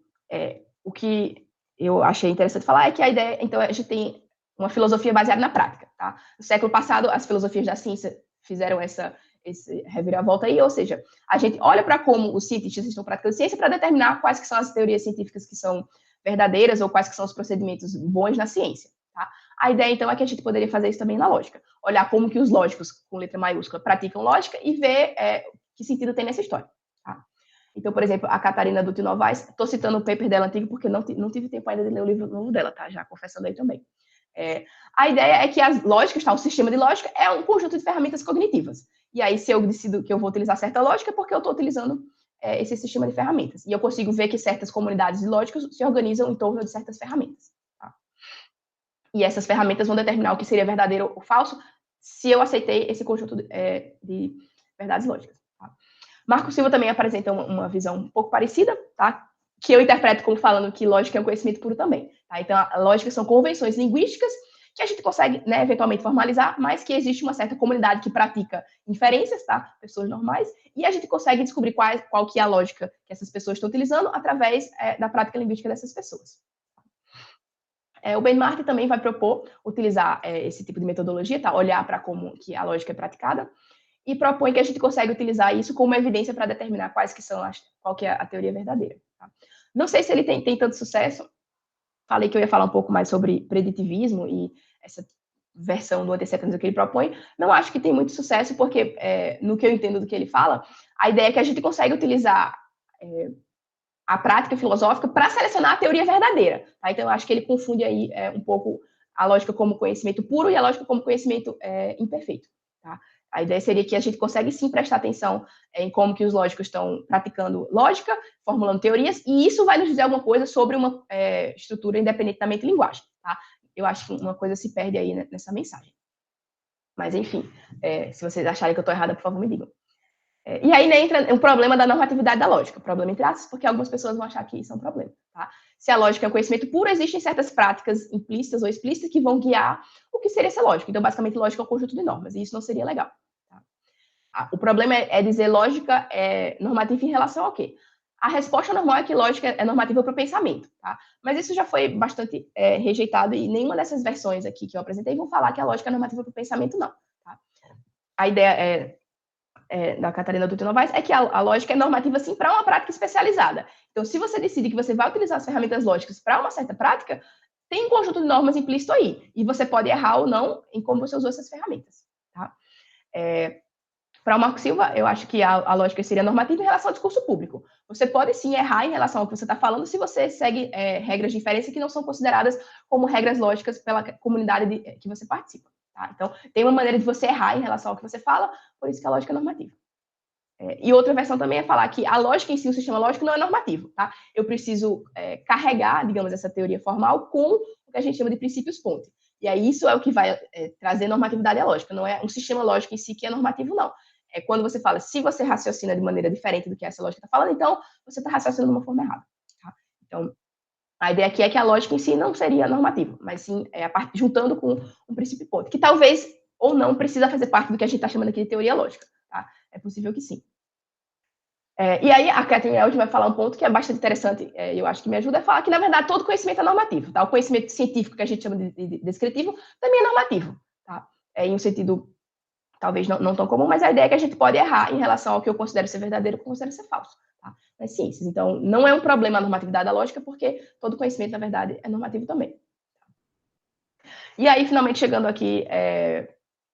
O que eu achei interessante falar é que a ideia, então a gente tem uma filosofia baseada na prática, tá? No século passado, as filosofias da ciência fizeram esse reviravolta aí, ou seja, a gente olha para como os cientistas estão praticando ciência para determinar quais que são as teorias científicas que são verdadeiras ou quais que são os procedimentos bons na ciência. Tá? A ideia, então, é que a gente poderia fazer isso também na lógica. Olhar como que os lógicos, com letra maiúscula, praticam lógica e ver que sentido tem nessa história. Tá? Então, por exemplo, a Catarina Dutti Novaes, estou citando o paper dela antigo porque não tive tempo ainda de ler o livro novo dela, tá? Já confessando aí também. A ideia é que as lógicas, tá? O sistema de lógica é um conjunto de ferramentas cognitivas. E aí, se eu decido que eu vou utilizar certa lógica, é porque eu estou utilizando esse sistema de ferramentas. E eu consigo ver que certas comunidades de lógicas se organizam em torno de certas ferramentas. Tá? E essas ferramentas vão determinar o que seria verdadeiro ou falso se eu aceitei esse conjunto de verdades lógicas. Tá? Marco Silva também apresenta uma visão um pouco parecida, tá? Que eu interpreto como falando que lógica é um conhecimento puro também. Tá? Então, a lógica são convenções linguísticas que a gente consegue, né, eventualmente formalizar, mas que existe uma certa comunidade que pratica inferências, tá? Pessoas normais, e a gente consegue descobrir qual que é a lógica que essas pessoas estão utilizando através da prática linguística dessas pessoas. O Benmarty também vai propor utilizar esse tipo de metodologia, tá? Olhar para como que a lógica é praticada, e propõe que a gente consegue utilizar isso como evidência para determinar qual que é a teoria verdadeira. Tá? Não sei se ele tem tanto sucesso. Falei que eu ia falar um pouco mais sobre preditivismo e essa versão do antecedente que ele propõe. Não acho que tem muito sucesso, porque, no que eu entendo do que ele fala, a ideia é que a gente consegue utilizar a prática filosófica para selecionar a teoria verdadeira. Tá? Então, eu acho que ele confunde aí um pouco a lógica como conhecimento puro e a lógica como conhecimento imperfeito. Tá? A ideia seria que a gente consegue sim prestar atenção em como que os lógicos estão praticando lógica, formulando teorias, e isso vai nos dizer alguma coisa sobre uma estrutura independentemente de linguagem. Tá? Eu acho que uma coisa se perde aí nessa mensagem. Mas, enfim, se vocês acharem que eu estou errada, por favor, me digam. E aí entra o problema da normatividade da lógica. Problema entre aspas, porque algumas pessoas vão achar que isso é um problema. Tá? Se a lógica é um conhecimento puro, existem certas práticas implícitas ou explícitas que vão guiar o que seria essa lógica. Então, basicamente, lógica é um conjunto de normas, e isso não seria legal. Tá? O problema é dizer lógica é normativa em relação ao quê? A resposta normal é que lógica é normativa para o pensamento. Tá? Mas isso já foi bastante rejeitado, e nenhuma dessas versões aqui que eu apresentei vão falar que a lógica é normativa para o pensamento, não. Tá? A ideia da Catarina Dutti Novaes é que a lógica é normativa, sim, para uma prática especializada. Então, se você decide que você vai utilizar as ferramentas lógicas para uma certa prática, tem um conjunto de normas implícito aí. E você pode errar ou não em como você usou essas ferramentas. Tá? Para o Marco Silva, eu acho que a lógica seria normativa em relação ao discurso público. Você pode, sim, errar em relação ao que você está falando se você segue regras de inferência que não são consideradas como regras lógicas pela comunidade que você participa. Tá? Então, tem uma maneira de você errar em relação ao que você fala, por isso que a lógica é normativa. E outra versão também é falar que a lógica em si, o sistema lógico, não é normativo. Tá? Eu preciso carregar, digamos, essa teoria formal com o que a gente chama de princípios-ponte. E aí isso é o que vai trazer normatividade à lógica. Não é um sistema lógico em si que é normativo, não. É quando você fala, se você raciocina de maneira diferente do que essa lógica está falando, então você está raciocinando de uma forma errada. Tá? Então, a ideia aqui é que a lógica em si não seria normativa, mas sim juntando com um princípio ponto, que talvez ou não precisa fazer parte do que a gente está chamando aqui de teoria lógica. Tá? É possível que sim. E aí a Catherine Eld vai falar um ponto que é bastante interessante, e eu acho que me ajuda, a falar que, na verdade, todo conhecimento é normativo. Tá? O conhecimento científico, que a gente chama de descritivo, também é normativo. Tá? Em um sentido, talvez não tão comum, mas a ideia é que a gente pode errar em relação ao que eu considero ser verdadeiro e o que eu considero ser falso. Tá? nas ciências. Então, não é um problema a normatividade da lógica, porque todo conhecimento, na verdade, é normativo também. E aí, finalmente, chegando aqui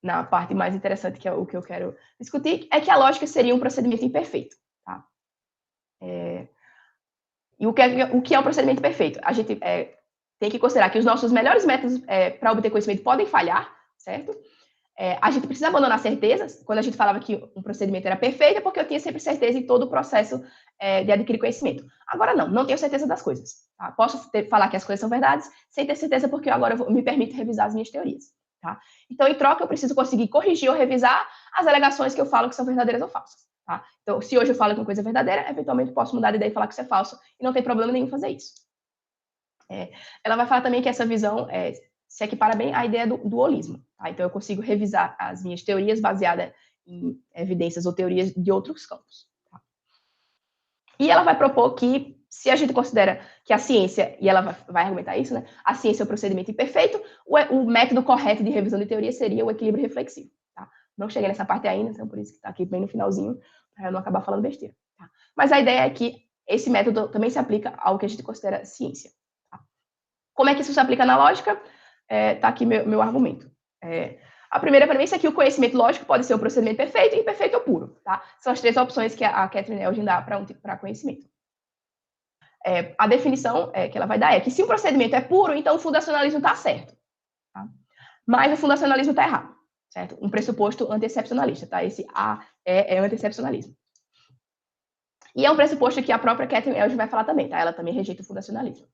na parte mais interessante, que é o que eu quero discutir, é que a lógica seria um procedimento imperfeito. Tá? E o que é um procedimento perfeito? A gente tem que considerar que os nossos melhores métodos para obter conhecimento podem falhar, certo? A gente precisa abandonar certezas. Quando a gente falava que um procedimento era perfeito, é porque eu tinha sempre certeza em todo o processo de adquirir conhecimento. Agora não tenho certeza das coisas. Tá? Posso falar que as coisas são verdades, sem ter certeza, porque agora me permito revisar as minhas teorias. Tá? Então, em troca, eu preciso conseguir corrigir ou revisar as alegações que eu falo que são verdadeiras ou falsas. Tá? Então, se hoje eu falo que uma coisa é verdadeira, eventualmente posso mudar de ideia e falar que isso é falso, e não tem problema nenhum fazer isso. Ela vai falar também que essa visão se equipara bem à ideia do dualismo. Tá? Então, eu consigo revisar as minhas teorias baseadas em evidências ou teorias de outros campos. Tá? E ela vai propor que, se a gente considera que a ciência, e ela vai argumentar isso, né? A ciência é um procedimento imperfeito, o método correto de revisão de teoria seria o equilíbrio reflexivo. Tá? Não cheguei nessa parte ainda, então por isso que está aqui bem no finalzinho, para eu não acabar falando besteira. Tá? Mas a ideia é que esse método também se aplica ao que a gente considera ciência. Tá? Como é que isso se aplica na lógica? Está aqui meu argumento. A primeira premissa é que o conhecimento lógico pode ser o procedimento perfeito, imperfeito ou puro. Tá? São as três opções que a Catherine Elgin dá para conhecimento. A definição que ela vai dar é que se um procedimento é puro, então o fundacionalismo está certo. Tá? Mas o fundacionalismo está errado. Certo? Um pressuposto anti-excepcionalista. Tá? Esse A é anti-excepcionalismo. E é um pressuposto que a própria Catherine Elgin vai falar também. Tá? Ela também rejeita o fundacionalismo.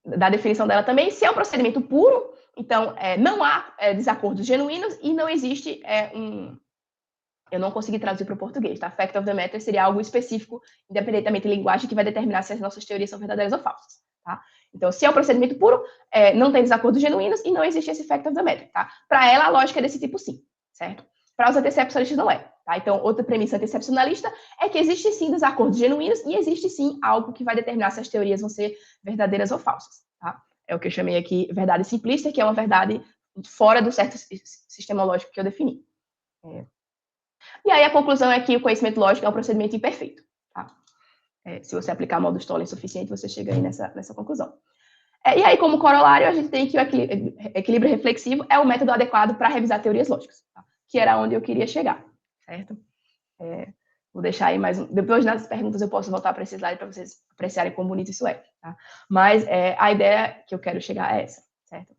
Da definição dela também, se é um procedimento puro, então não há desacordos genuínos e não existe Eu não consegui traduzir para o português, tá? Fact of the matter seria algo específico, independentemente da linguagem, que vai determinar se as nossas teorias são verdadeiras ou falsas, tá? Então, se é um procedimento puro, não tem desacordos genuínos e não existe esse fact of the matter, tá? Para ela, a lógica é desse tipo sim, certo? Para os anti-excepcionalistas não é, tá? Então, outra premissa anti-excepcionalista é que existe sim desacordos genuínos e existe sim algo que vai determinar se as teorias vão ser verdadeiras ou falsas, tá? É o que eu chamei aqui verdade simplista, que é uma verdade fora do certo sistema lógico que eu defini. E aí a conclusão é que o conhecimento lógico é um procedimento imperfeito. Tá? Se você aplicar modo Stoller suficiente, você chega aí nessa conclusão. E aí, como corolário, a gente tem que o equilíbrio reflexivo é o método adequado para revisar teorias lógicas, tá? Que era onde eu queria chegar, certo? Vou deixar aí mais depois das perguntas eu posso voltar para esse slide para vocês apreciarem quão bonito isso é. Tá? Mas a ideia que eu quero chegar é essa, certo?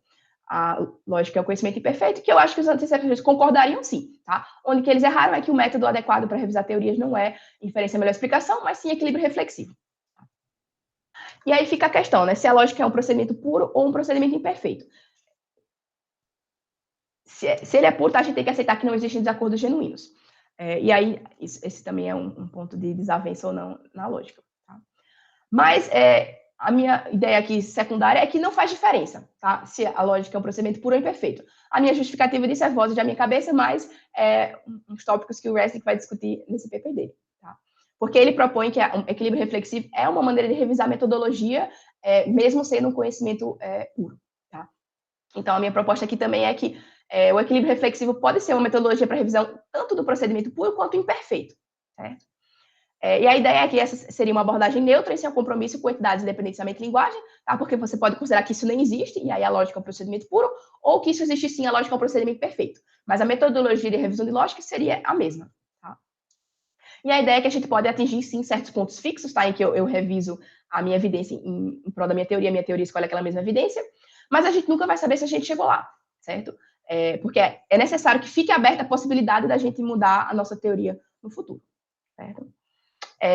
A lógica é o conhecimento imperfeito, que eu acho que os anti-excepcionalistas concordariam sim, tá? Onde que eles erraram é que o método adequado para revisar teorias não é inferência melhor explicação, mas sim equilíbrio reflexivo. E aí fica a questão, né? Se a lógica é um procedimento puro ou um procedimento imperfeito. Se ele é puro, tá, a gente tem que aceitar que não existem desacordos genuínos. E aí, esse também é um ponto de desavença ou não na lógica. Tá? Mas a minha ideia aqui secundária é que não faz diferença, tá? Se a lógica é um procedimento puro ou imperfeito. A minha justificativa disso é voz da minha cabeça, mas uns tópicos que o Resnick vai discutir nesse paper dele. Tá? Porque ele propõe que um equilíbrio reflexivo é uma maneira de revisar a metodologia, mesmo sendo um conhecimento puro. Tá? Então, a minha proposta aqui também é que o equilíbrio reflexivo pode ser uma metodologia para revisão tanto do procedimento puro quanto imperfeito. Certo? E a ideia é que essa seria uma abordagem neutra, esse é um compromisso com entidades independentes da mente e linguagem, tá? Porque você pode considerar que isso nem existe, e aí a lógica é um procedimento puro, ou que isso existe sim, a lógica é um procedimento perfeito. Mas a metodologia de revisão de lógica seria a mesma. Tá? E a ideia é que a gente pode atingir sim certos pontos fixos, tá? Em que eu reviso a minha evidência em prol da minha teoria escolhe aquela mesma evidência, mas a gente nunca vai saber se a gente chegou lá, certo? Porque é necessário que fique aberta a possibilidade da gente mudar a nossa teoria no futuro, certo?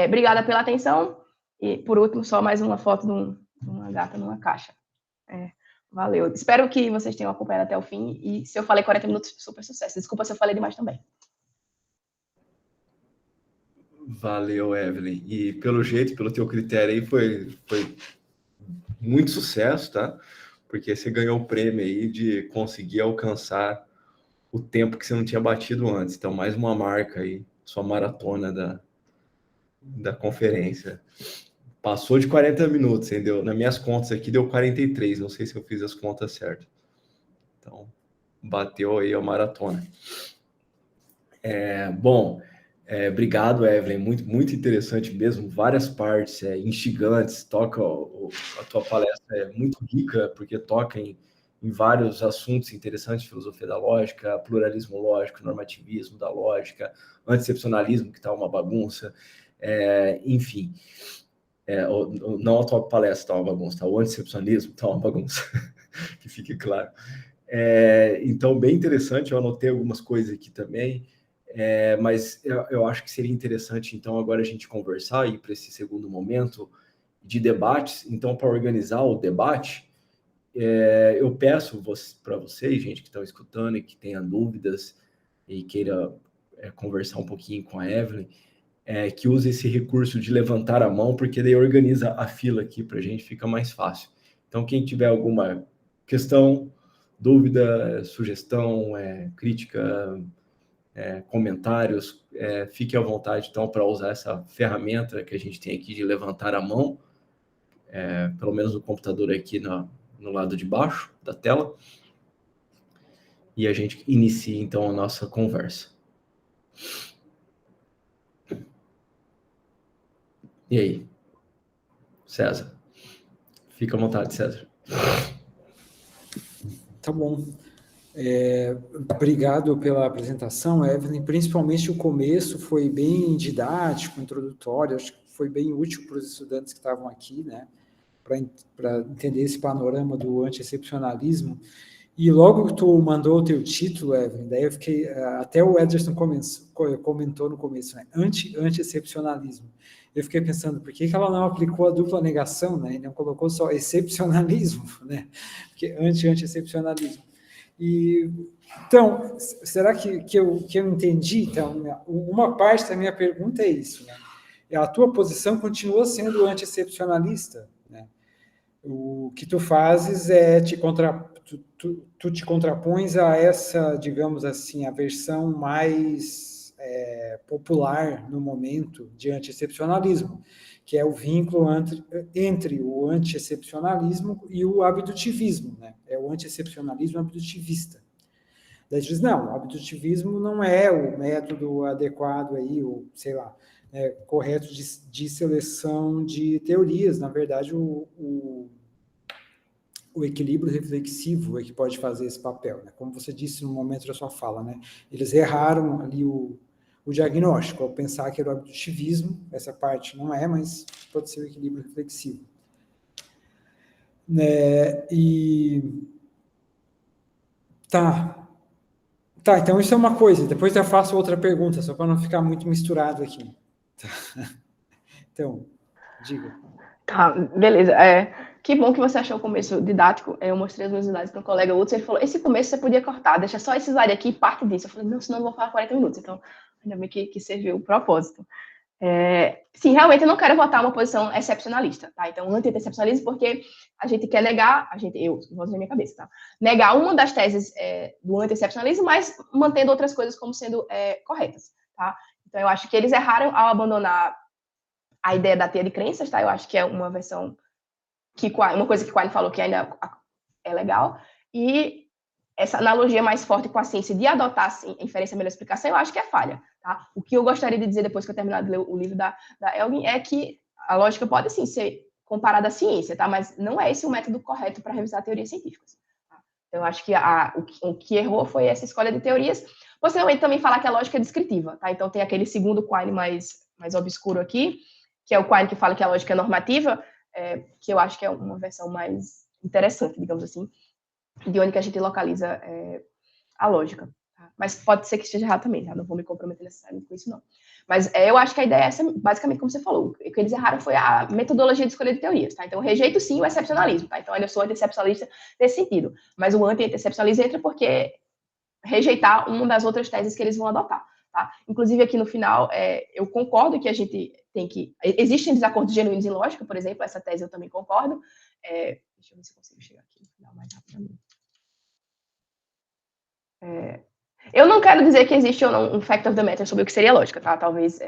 Obrigada pela atenção. E, por último, só mais uma foto de uma gata numa caixa. Valeu. Espero que vocês tenham acompanhado até o fim. E se eu falei 40 minutos, super sucesso. Desculpa se eu falei demais também. Valeu, Evelyn. E pelo jeito, pelo teu critério aí, foi muito sucesso, tá? Porque você ganhou o prêmio aí de conseguir alcançar o tempo que você não tinha batido antes. Então, mais uma marca aí, sua maratona da conferência. Passou de 40 minutos, entendeu? Nas minhas contas aqui deu 43, não sei se eu fiz as contas certas. Então, bateu aí a maratona. Bom, Obrigado, Evelyn. Muito, muito interessante mesmo. Várias partes instigantes. A tua palestra é muito rica, porque toca em vários assuntos interessantes: filosofia da lógica, pluralismo lógico, normativismo da lógica, antiexcepcionalismo, que está uma bagunça. Enfim, não a tua palestra está uma bagunça, tá? O antiexcepcionalismo está uma bagunça, que fique claro. Então, bem interessante. Eu anotei algumas coisas aqui também. Mas eu acho que seria interessante, então, agora a gente conversar e ir para esse segundo momento de debates. Então, para organizar o debate, eu peço para vocês, gente que estão escutando e que tenha dúvidas e queira conversar um pouquinho com a Evelyn, que use esse recurso de levantar a mão, porque daí organiza a fila aqui para a gente, fica mais fácil. Então, quem tiver alguma questão, dúvida, sugestão, crítica, comentários, fique à vontade, então, para usar essa ferramenta que a gente tem aqui de levantar a mão, pelo menos no computador aqui no lado de baixo da tela, e a gente inicia, então, a nossa conversa. E aí? César? Fica à vontade, César. Tá bom. Obrigado pela apresentação, Evelyn. Principalmente o começo foi bem didático, introdutório, acho que foi bem útil para os estudantes que estavam aqui, né, para entender esse panorama do anti-excepcionalismo. E logo que tu mandou o teu título, Evelyn, daí eu fiquei, até o Ederson comentou no começo, né, anti-excepcionalismo. Eu fiquei pensando, por que ela não aplicou a dupla negação, né, e não colocou só excepcionalismo, né, porque anti-excepcionalismo. E, então, será que eu entendi? Então, uma parte da minha pergunta é isso, né? A tua posição continua sendo anti-excepcionalista, né? O que tu fazes é tu te contrapões a essa, digamos assim, a versão mais popular no momento de anti-excepcionalismo, que é o vínculo entre o anti-excepcionalismo e o abdutivismo, né? É o anti-excepcionalismo abdutivista. Daí diz, não, o abdutivismo não é o método adequado aí, o, sei lá, correto de seleção de teorias. Na verdade, o equilíbrio reflexivo é que pode fazer esse papel, né? Como você disse no momento da sua fala, né? Eles erraram ali o diagnóstico, ao pensar que era o abdutivismo, essa parte não é, mas pode ser o equilíbrio reflexivo. Tá, então isso é uma coisa, depois eu faço outra pergunta, só para não ficar muito misturado aqui. Então, diga. Tá, beleza. Que bom que você achou o começo didático. Eu mostrei os meus slides para um colega outro, ele falou, esse começo você podia cortar, deixa só esse slide aqui e parte disso. Eu falei, não, senão eu vou falar 40 minutos. Então, ainda bem que serviu o propósito. Sim, realmente eu não quero votar uma posição excepcionalista, tá? Então, anti-excepcionalismo, porque a gente quer negar, eu vou dizer na minha cabeça, tá? Negar uma das teses do anti-excepcionalismo, mas mantendo outras coisas como sendo corretas, tá? Então, eu acho que eles erraram ao abandonar a ideia da teia de crenças, tá? Eu acho que é uma versão uma coisa que o Quine falou que ainda é legal, e essa analogia mais forte com a ciência de adotar assim, a inferência melhor explicação, eu acho que é falha, tá? O que eu gostaria de dizer depois que eu terminar de ler o livro da Elgin é que a lógica pode, sim, ser comparada à ciência, tá? Mas não é esse o método correto para revisar teorias científicas. Tá? Então, eu acho que o que errou foi essa escolha de teorias. Possivelmente também falar que a lógica é descritiva, tá? Então, tem aquele segundo Quine mais obscuro aqui, que é o Quine que fala que a lógica é normativa, que eu acho que é uma versão mais interessante, digamos assim, de onde que a gente localiza a lógica. Tá? Mas pode ser que esteja errado também, tá? Não vou me comprometer necessariamente com isso, não. Mas eu acho que a ideia é essa, basicamente, como você falou. O que eles erraram foi a metodologia de escolha de teorias, tá? Então, eu rejeito, sim, o excepcionalismo, tá? Então, eu sou anti-excepcionalista nesse sentido. Mas o anti-excepcionalismo entra porque rejeitar uma das outras teses que eles vão adotar, tá? Inclusive, aqui no final, eu concordo que a gente tem que... Existem desacordos genuínos em lógica, por exemplo, essa tese eu também concordo. Deixa eu ver se eu consigo chegar aqui no final mais rapidamente. Eu não quero dizer que existe ou não um fact of the matter sobre o que seria lógica, tá? Talvez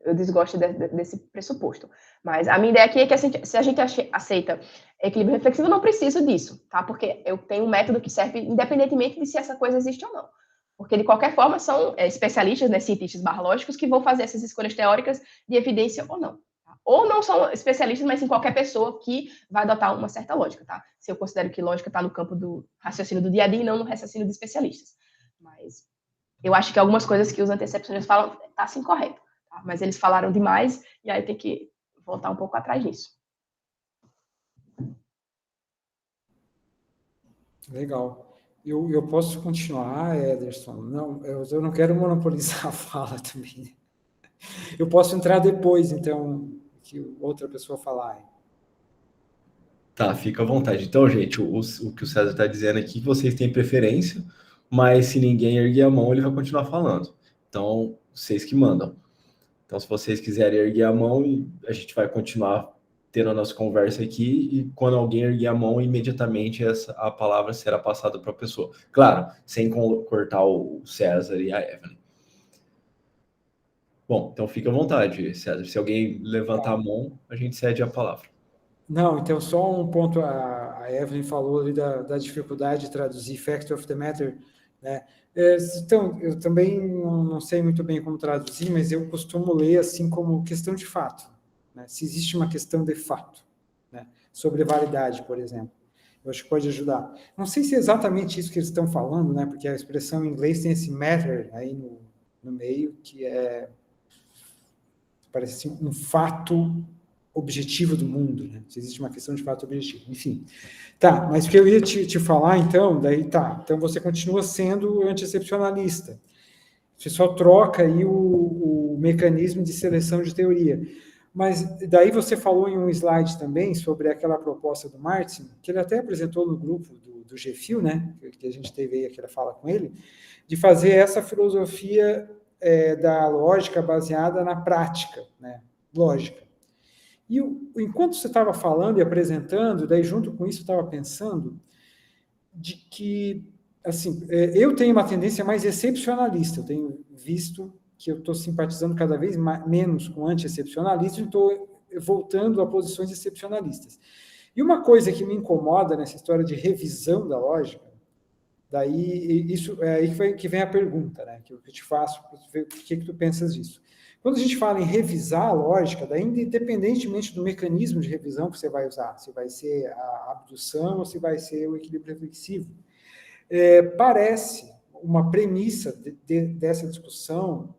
eu desgoste desse pressuposto. Mas a minha ideia aqui é que se a gente aceita equilíbrio reflexivo, eu não preciso disso, tá? Porque eu tenho um método que serve independentemente de se essa coisa existe ou não. Porque, de qualquer forma, são especialistas, né, cientistas lógicos, que vão fazer essas escolhas teóricas de evidência ou não. Tá? Ou não são especialistas, mas sim qualquer pessoa que vai adotar uma certa lógica. Tá? Se eu considero que lógica está no campo do raciocínio do dia a dia e não no raciocínio de especialistas. Mas eu acho que algumas coisas que os antecepcionistas falam está assim correto. Tá? Mas eles falaram demais e aí tem que voltar um pouco atrás nisso. Legal. Eu posso continuar, Ederson? Não, eu não quero monopolizar a fala também. Eu posso entrar depois, então, que outra pessoa falar. Tá, fica à vontade. Então, gente, o que o César está dizendo aqui, que vocês têm preferência, mas se ninguém erguer a mão, ele vai continuar falando. Então, vocês que mandam. Então, se vocês quiserem erguer a mão, a gente vai continuar tendo a nossa conversa aqui, e quando alguém erguer a mão, imediatamente a palavra será passada para a pessoa. Claro, sem cortar o César e a Evelyn. Bom, então fica à vontade, César. Se alguém levantar a mão, a gente cede a palavra. Não, então só um ponto, a Evelyn falou ali da dificuldade de traduzir fact of the matter, né? Então, eu também não sei muito bem como traduzir, mas eu costumo ler assim como questão de fato, né? Se existe uma questão de fato, né? Sobre validade, por exemplo. Eu acho que pode ajudar. Não sei se é exatamente isso que eles estão falando, né? Porque a expressão em inglês tem esse matter aí no meio, que parece assim, um fato objetivo do mundo, né? Se existe uma questão de fato objetivo, enfim. Tá, mas o que eu ia te falar, então, então você continua sendo anti-excepcionalista. Você só troca aí o mecanismo de seleção de teoria. Mas daí você falou em um slide também sobre aquela proposta do Martin, que ele até apresentou no grupo do GFIL, né? Que a gente teve aí aquela fala com ele, de fazer essa filosofia da lógica baseada na prática, né? Lógica. E enquanto você estava falando e apresentando, daí junto com isso eu estava pensando de que, assim, eu tenho uma tendência mais excepcionalista, eu tenho visto que eu estou simpatizando cada vez menos com anti-excepcionalismo e estou voltando a posições excepcionalistas. E uma coisa que me incomoda nessa história de revisão da lógica, daí isso é aí que vem a pergunta, né, que eu te faço, por que tu pensas disso? Quando a gente fala em revisar a lógica, daí, independentemente do mecanismo de revisão que você vai usar, se vai ser a abdução ou se vai ser o equilíbrio reflexivo, parece uma premissa dessa discussão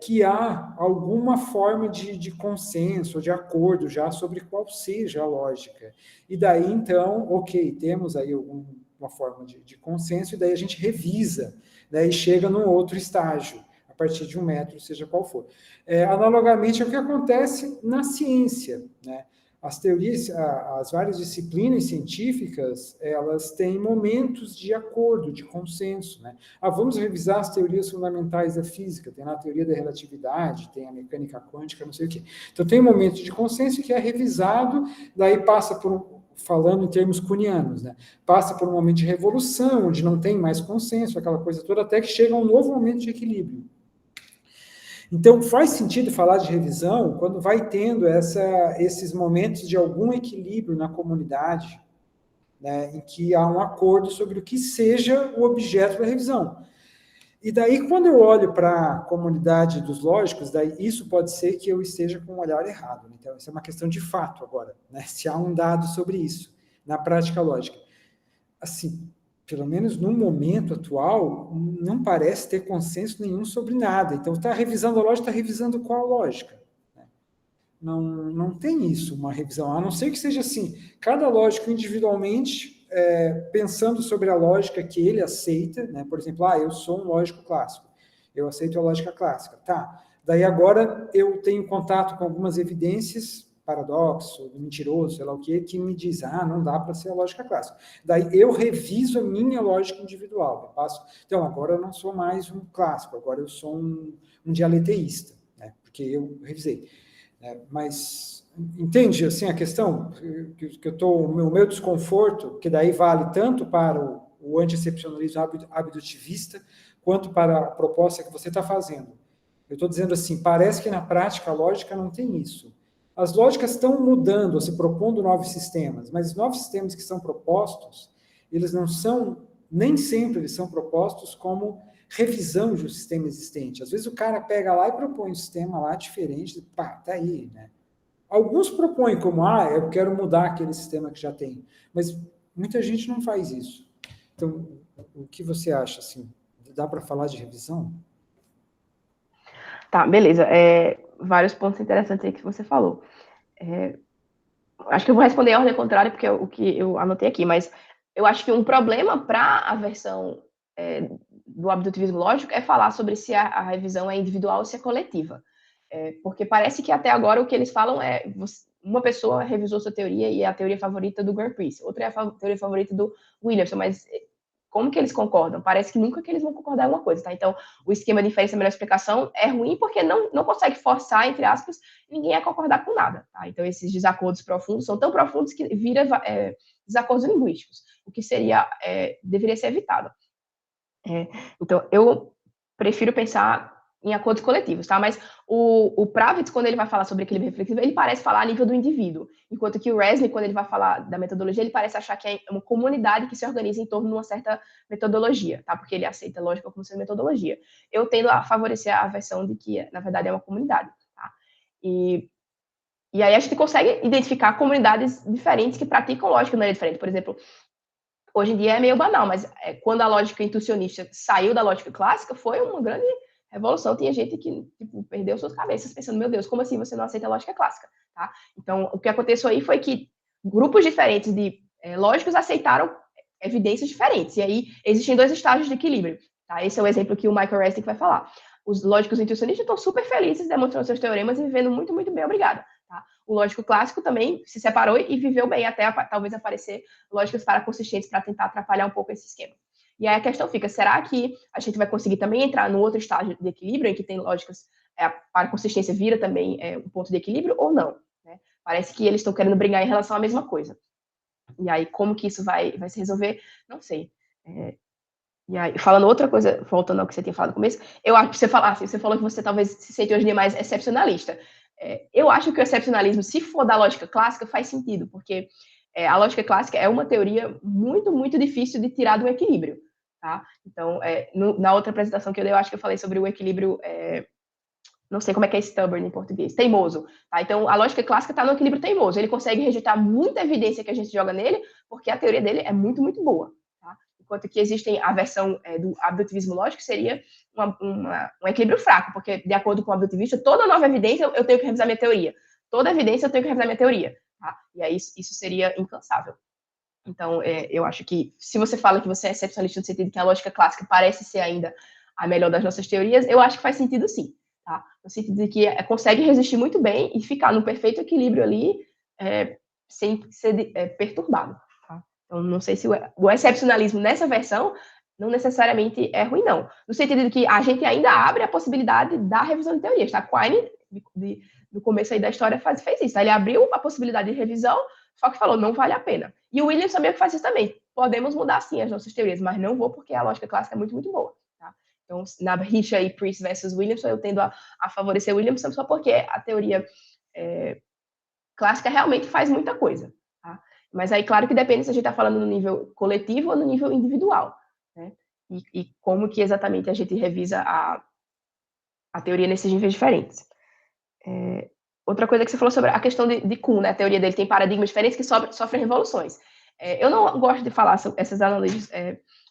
que há alguma forma de consenso, de acordo já sobre qual seja a lógica. E daí, então, ok, temos aí uma forma de consenso, e daí a gente revisa, né, e chega num outro estágio, a partir de um método, seja qual for. Analogamente, é o que acontece na ciência, né? As teorias, as várias disciplinas científicas, elas têm momentos de acordo, de consenso, né? Vamos revisar as teorias fundamentais da física, tem lá a teoria da relatividade, tem a mecânica quântica, não sei o quê. Então, tem um momento de consenso que é revisado, daí passa falando em termos kuhnianos, né? Passa por um momento de revolução, onde não tem mais consenso, aquela coisa toda, até que chega a um novo momento de equilíbrio. Então, faz sentido falar de revisão quando vai tendo esses momentos de algum equilíbrio na comunidade, né, em que há um acordo sobre o que seja o objeto da revisão. E daí, quando eu olho para a comunidade dos lógicos, daí isso pode ser que eu esteja com um olhar errado. Então, isso é uma questão de fato agora, né? Se há um dado sobre isso, na prática lógica. Assim, pelo menos no momento atual, não parece ter consenso nenhum sobre nada. Então, está revisando a lógica, está revisando qual lógica? Não tem isso, uma revisão, a não ser que seja assim, cada lógico individualmente, pensando sobre a lógica que ele aceita, né? Por exemplo, eu sou um lógico clássico, eu aceito a lógica clássica, tá? Daí agora eu tenho contato com algumas evidências, paradoxo, mentiroso, sei lá o que me diz, não dá para ser a lógica clássica. Daí eu reviso a minha lógica individual. Então, agora eu não sou mais um clássico, agora eu sou um dialeteísta, né? Porque eu revisei. Mas, entende, assim, a questão que eu estou, o meu desconforto, que daí vale tanto para o anti-excepcionalismo abdutivista, quanto para a proposta que você está fazendo. Eu estou dizendo assim, parece que na prática a lógica não tem isso. As lógicas estão mudando, ou se propondo novos sistemas, mas os novos sistemas que são propostos, eles não são, nem sempre eles são propostos como revisão de um sistema existente. Às vezes o cara pega lá e propõe um sistema lá diferente, pá, tá aí, né? Alguns propõem como, eu quero mudar aquele sistema que já tem, mas muita gente não faz isso. Então, o que você acha, assim? Dá para falar de revisão? Tá, beleza. Vários pontos interessantes aí que você falou. Acho que eu vou responder em ordem contrária, porque é o que eu anotei aqui, mas eu acho que um problema para a versão do abdutivismo lógico é falar sobre se a revisão é individual ou se é coletiva. Porque parece que até agora o que eles falam é uma pessoa revisou sua teoria e é a teoria favorita do Grant Priest, outra é a teoria favorita do Williamson, mas como que eles concordam? Parece que nunca que eles vão concordar em alguma coisa, tá? Então, o esquema de inferência melhor explicação é ruim porque não consegue forçar, entre aspas, ninguém a concordar com nada, tá? Então, esses desacordos profundos são tão profundos que vira desacordos linguísticos, o que deveria ser evitado. Então, eu prefiro pensar em acordos coletivos, tá? Mas o Pravitz, quando ele vai falar sobre equilíbrio reflexivo, ele parece falar a nível do indivíduo, enquanto que o Resnick, quando ele vai falar da metodologia, ele parece achar que é uma comunidade que se organiza em torno de uma certa metodologia, tá? Porque ele aceita a lógica como sendo metodologia. Eu tendo a favorecer a versão de que, na verdade, é uma comunidade, tá? E aí a gente consegue identificar comunidades diferentes que praticam lógica de maneira diferente. Por exemplo, hoje em dia é meio banal, mas quando a lógica intuicionista saiu da lógica clássica, foi uma grande revolução. Tinha gente que perdeu suas cabeças pensando, meu Deus, como assim você não aceita a lógica clássica? Tá? Então, o que aconteceu aí foi que grupos diferentes de lógicos aceitaram evidências diferentes. E aí, existem 2 estágios de equilíbrio. Tá? Esse é o exemplo que o Michael Resnick vai falar. Os lógicos intuicionistas estão super felizes demonstrando seus teoremas e vivendo muito, muito bem, obrigada. Tá? O lógico clássico também se separou e viveu bem, até talvez aparecer lógicas paraconsistentes para tentar atrapalhar um pouco esse esquema. E aí a questão fica, será que a gente vai conseguir também entrar no outro estágio de equilíbrio, em que tem lógicas, a paraconsistência vira também um ponto de equilíbrio, ou não? Né? Parece que eles estão querendo brigar em relação à mesma coisa. E aí, como que isso vai se resolver? Não sei. E aí, falando outra coisa, voltando ao que você tinha falado no começo, eu acho que você falou que você talvez se sente hoje em dia mais excepcionalista. Eu acho que o excepcionalismo, se for da lógica clássica, faz sentido, porque a lógica clássica é uma teoria muito, muito difícil de tirar do equilíbrio, tá? Então, na outra apresentação que eu dei, eu acho que eu falei sobre o equilíbrio, não sei como é que é stubborn em português, teimoso, tá? Então, a lógica clássica está no equilíbrio teimoso, ele consegue rejeitar muita evidência que a gente joga nele, porque a teoria dele é muito, muito boa, tá? Enquanto que existem a versão do abdutivismo lógico, seria um equilíbrio fraco, porque, de acordo com o abdutivista, toda nova evidência eu tenho que revisar minha teoria. Toda evidência eu tenho que revisar minha teoria. Tá? E aí isso seria incansável. Então, eu acho que, se você fala que você é excepcionalista no sentido que a lógica clássica parece ser ainda a melhor das nossas teorias, eu acho que faz sentido sim. Tá? No sentido de que consegue resistir muito bem e ficar no perfeito equilíbrio ali, sem ser perturbado. Então, não sei se o excepcionalismo nessa versão não necessariamente é ruim, não. No sentido de que a gente ainda abre a possibilidade da revisão de teorias, tá? Quine, no começo aí da história, fez isso. Tá? Ele abriu a possibilidade de revisão, só que falou, não vale a pena. E o Williams também faz isso também. Podemos mudar, sim, as nossas teorias, mas não vou porque a lógica clássica é muito, muito boa. Tá? Então, na rixa aí, Priest versus Williamson, eu tendo a favorecer o Williamson só porque a teoria clássica realmente faz muita coisa. Tá? Mas aí, claro que depende se a gente está falando no nível coletivo ou no nível individual. Né? E como que exatamente a gente revisa a teoria nesses níveis diferentes. Outra coisa que você falou sobre a questão de Kuhn, né? A teoria dele tem paradigmas diferentes que sofrem revoluções. Eu não gosto de falar sobre essas análises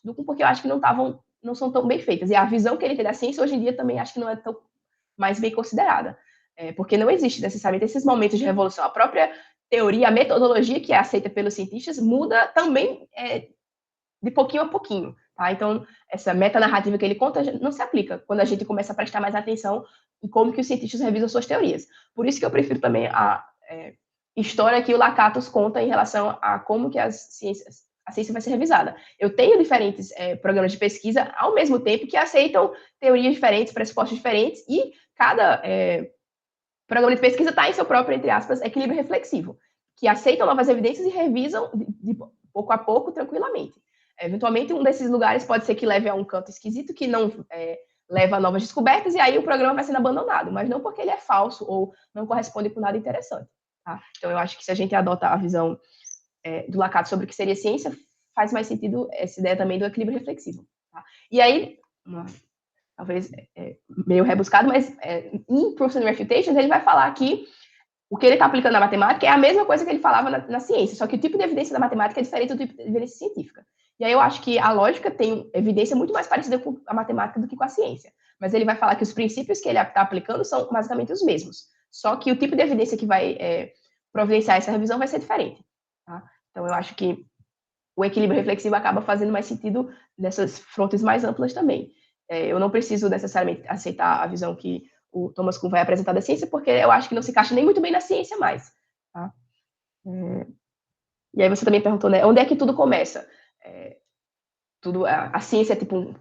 do Kuhn porque eu acho que não são tão bem feitas. E a visão que ele tem da ciência hoje em dia também acho que não é tão mais bem considerada. Porque não existe necessariamente esses momentos de revolução. A própria teoria, a metodologia que é aceita pelos cientistas muda também de pouquinho a pouquinho. Tá? Então, essa metanarrativa que ele conta não se aplica quando a gente começa a prestar mais atenção em como que os cientistas revisam suas teorias. Por isso que eu prefiro também a história que o Lakatos conta em relação a como que a ciência vai ser revisada. Eu tenho diferentes programas de pesquisa ao mesmo tempo que aceitam teorias diferentes, pressupostos diferentes, e cada programa de pesquisa está em seu próprio, entre aspas, equilíbrio reflexivo, que aceitam novas evidências e revisam de pouco a pouco, tranquilamente. Eventualmente, um desses lugares pode ser que leve a um canto esquisito, que não leva a novas descobertas, e aí o programa vai sendo abandonado, mas não porque ele é falso ou não corresponde com nada interessante. Tá? Então, eu acho que se a gente adota a visão do Lakatos sobre o que seria ciência, faz mais sentido essa ideia também do equilíbrio reflexivo. Tá? E aí, uma talvez meio rebuscado, mas em Proofs and Refutations ele vai falar que o que ele está aplicando na matemática é a mesma coisa que ele falava na ciência, só que o tipo de evidência da matemática é diferente do tipo de evidência científica. E aí eu acho que a lógica tem evidência muito mais parecida com a matemática do que com a ciência. Mas ele vai falar que os princípios que ele está aplicando são basicamente os mesmos. Só que o tipo de evidência que vai providenciar essa revisão vai ser diferente. Tá? Então eu acho que o equilíbrio reflexivo acaba fazendo mais sentido nessas frontes mais amplas também. Eu não preciso necessariamente aceitar a visão que o Thomas Kuhn vai apresentar da ciência, porque eu acho que não se encaixa nem muito bem na ciência mais. Tá? E aí você também perguntou, né, onde é que tudo começa? A ciência é tipo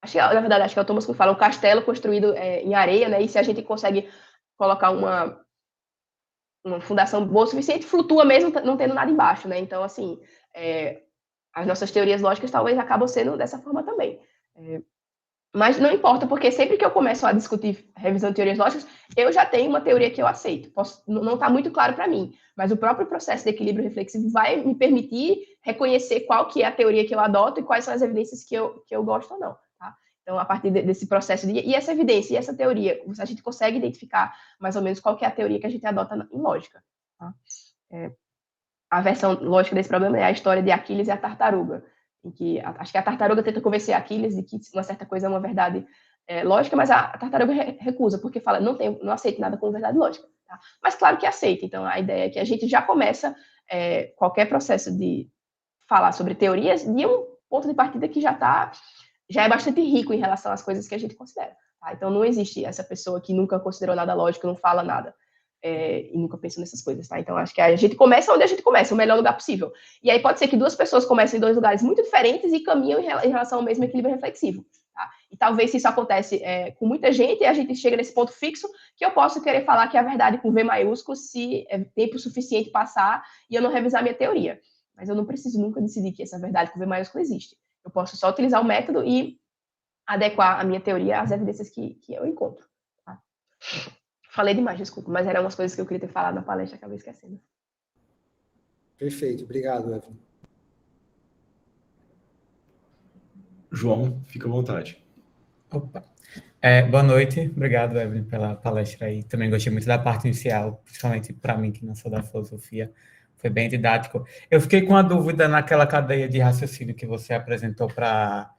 na verdade, acho que é o Thomas Kuhn fala, um castelo construído em areia, né, e se a gente consegue colocar uma fundação boa o suficiente, flutua mesmo não tendo nada embaixo, né? Então, assim, as nossas teorias lógicas talvez acabam sendo dessa forma também. Mas não importa, porque sempre que eu começo a discutir revisão de teorias lógicas, eu já tenho uma teoria que eu aceito. Não está muito claro para mim, mas o próprio processo de equilíbrio reflexivo vai me permitir reconhecer qual que é a teoria que eu adoto e quais são as evidências que eu gosto ou não. Tá? Então, a partir desse processo e essa evidência e essa teoria, a gente consegue identificar mais ou menos qual que é a teoria que a gente adota em lógica. Tá? A versão lógica desse problema é a história de Aquiles e a tartaruga, em que acho que a tartaruga tenta convencer Aquiles de que uma certa coisa é uma verdade lógica, mas a tartaruga recusa, porque fala, não aceito nada como verdade lógica. Tá? Mas claro que aceita. Então, a ideia é que a gente já começa qualquer processo de falar sobre teorias de um ponto de partida que já é bastante rico em relação às coisas que a gente considera. Tá? Então, não existe essa pessoa que nunca considerou nada lógico, não fala nada. E nunca pensou nessas coisas, tá? Então, acho que a gente começa onde a gente começa, o melhor lugar possível. E aí pode ser que duas pessoas comecem em dois lugares muito diferentes e caminham em relação ao mesmo equilíbrio reflexivo, tá? E talvez se isso acontece com muita gente e a gente chega nesse ponto fixo, que eu posso querer falar que é a verdade com V maiúsculo se é tempo suficiente passar e eu não revisar minha teoria. Mas eu não preciso nunca decidir que essa verdade com V maiúsculo existe. Eu posso só utilizar o método e adequar a minha teoria às evidências que eu encontro, tá? Falei demais, desculpa, mas eram umas coisas que eu queria ter falado na palestra, acabei esquecendo. Perfeito, obrigado, Evelyn. João, fica à vontade. Opa. Boa noite, obrigado, Evelyn, pela palestra aí. Também gostei muito da parte inicial, principalmente para mim, que não sou da filosofia. Foi bem didático. Eu fiquei com a dúvida naquela cadeia de raciocínio que você apresentou para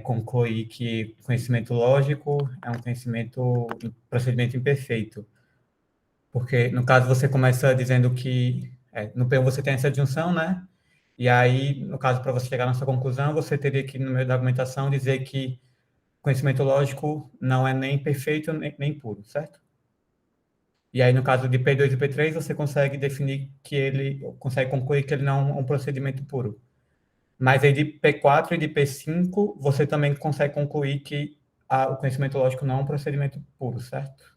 concluir que conhecimento lógico é um procedimento imperfeito. Porque, no caso, você começa dizendo que no P1 você tem essa disjunção, né? E aí, no caso, para você chegar na sua conclusão, você teria que, no meio da argumentação, dizer que conhecimento lógico não é nem perfeito nem puro, certo? E aí, no caso de P2 e P3, você consegue definir consegue concluir que ele não é um procedimento puro. Mas aí de P4 e de P5, você também consegue concluir que o conhecimento lógico não é um procedimento puro, certo?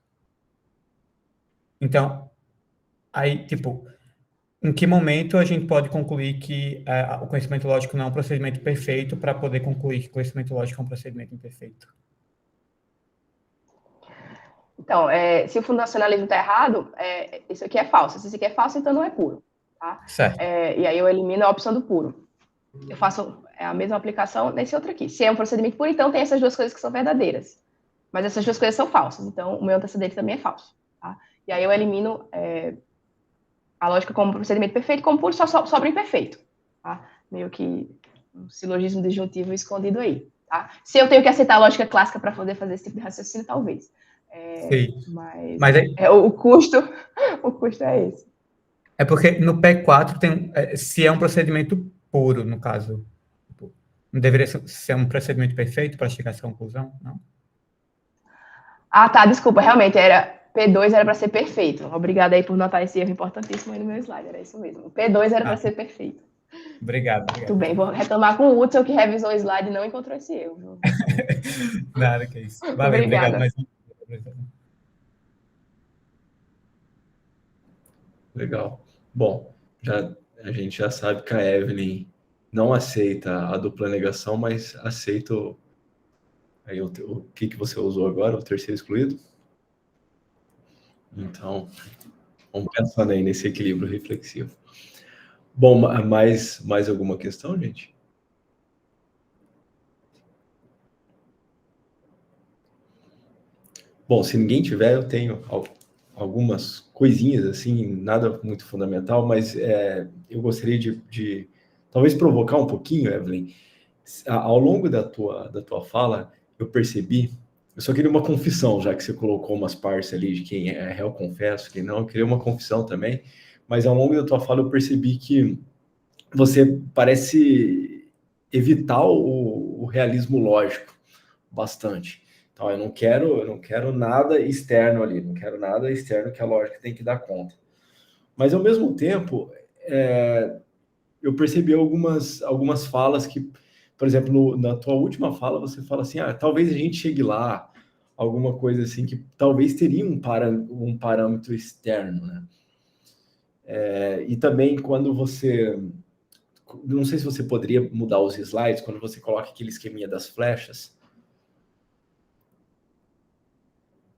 Então, aí, tipo, em que momento a gente pode concluir que o conhecimento lógico não é um procedimento perfeito para poder concluir que o conhecimento lógico é um procedimento imperfeito? Então, se o fundacionalismo está errado, isso aqui é falso. Se isso aqui é falso, então não é puro. Tá? Certo. E aí eu elimino a opção do puro. Eu faço a mesma aplicação nesse outro aqui. Se é um procedimento puro, então tem essas duas coisas que são verdadeiras. Mas essas duas coisas são falsas. Então, o meu antecedente também é falso. Tá? E aí eu elimino a lógica como procedimento perfeito, como puro, só sobra imperfeito. Tá? Meio que um silogismo disjuntivo escondido aí. Tá? Se eu tenho que aceitar a lógica clássica para poder fazer esse tipo de raciocínio, talvez. Sim. Mas o custo é esse. É porque no P4 se é um procedimento puro, no caso. Não deveria ser um procedimento perfeito para chegar a essa conclusão, não? Ah, tá, desculpa, realmente, P2 era para ser perfeito. Obrigada aí por notar esse erro importantíssimo aí no meu slide, era isso mesmo. O P2 era para ser perfeito. Obrigado. Tudo bem, vou retomar com o Hudson, que revisou o slide e não encontrou esse erro. Nada, que é isso. Valeu, obrigado mais uma vez. Legal. Bom, a gente já sabe que a Evelyn não aceita a dupla negação, mas aceita aí o que você usou agora, o terceiro excluído? Então, vamos pensando aí nesse equilíbrio reflexivo. Bom, mais alguma questão, gente? Bom, se ninguém tiver, eu tenho algumas coisinhas, assim, nada muito fundamental, mas eu gostaria de talvez provocar um pouquinho, Evelyn. Ao longo da tua fala, eu percebi, eu só queria uma confissão, já que você colocou umas partes ali de quem é réu, confesso, quem não, eu queria uma confissão também, mas ao longo da tua fala eu percebi que você parece evitar o realismo lógico bastante. Então, eu não quero nada externo ali, não quero nada externo que a lógica tem que dar conta. Mas, ao mesmo tempo, eu percebi algumas falas que, por exemplo, na tua última fala, você fala assim, talvez a gente chegue lá, alguma coisa assim, que talvez teria um parâmetro externo, né? E também quando você... Não sei se você poderia mudar os slides, quando você coloca aquele esqueminha das flechas.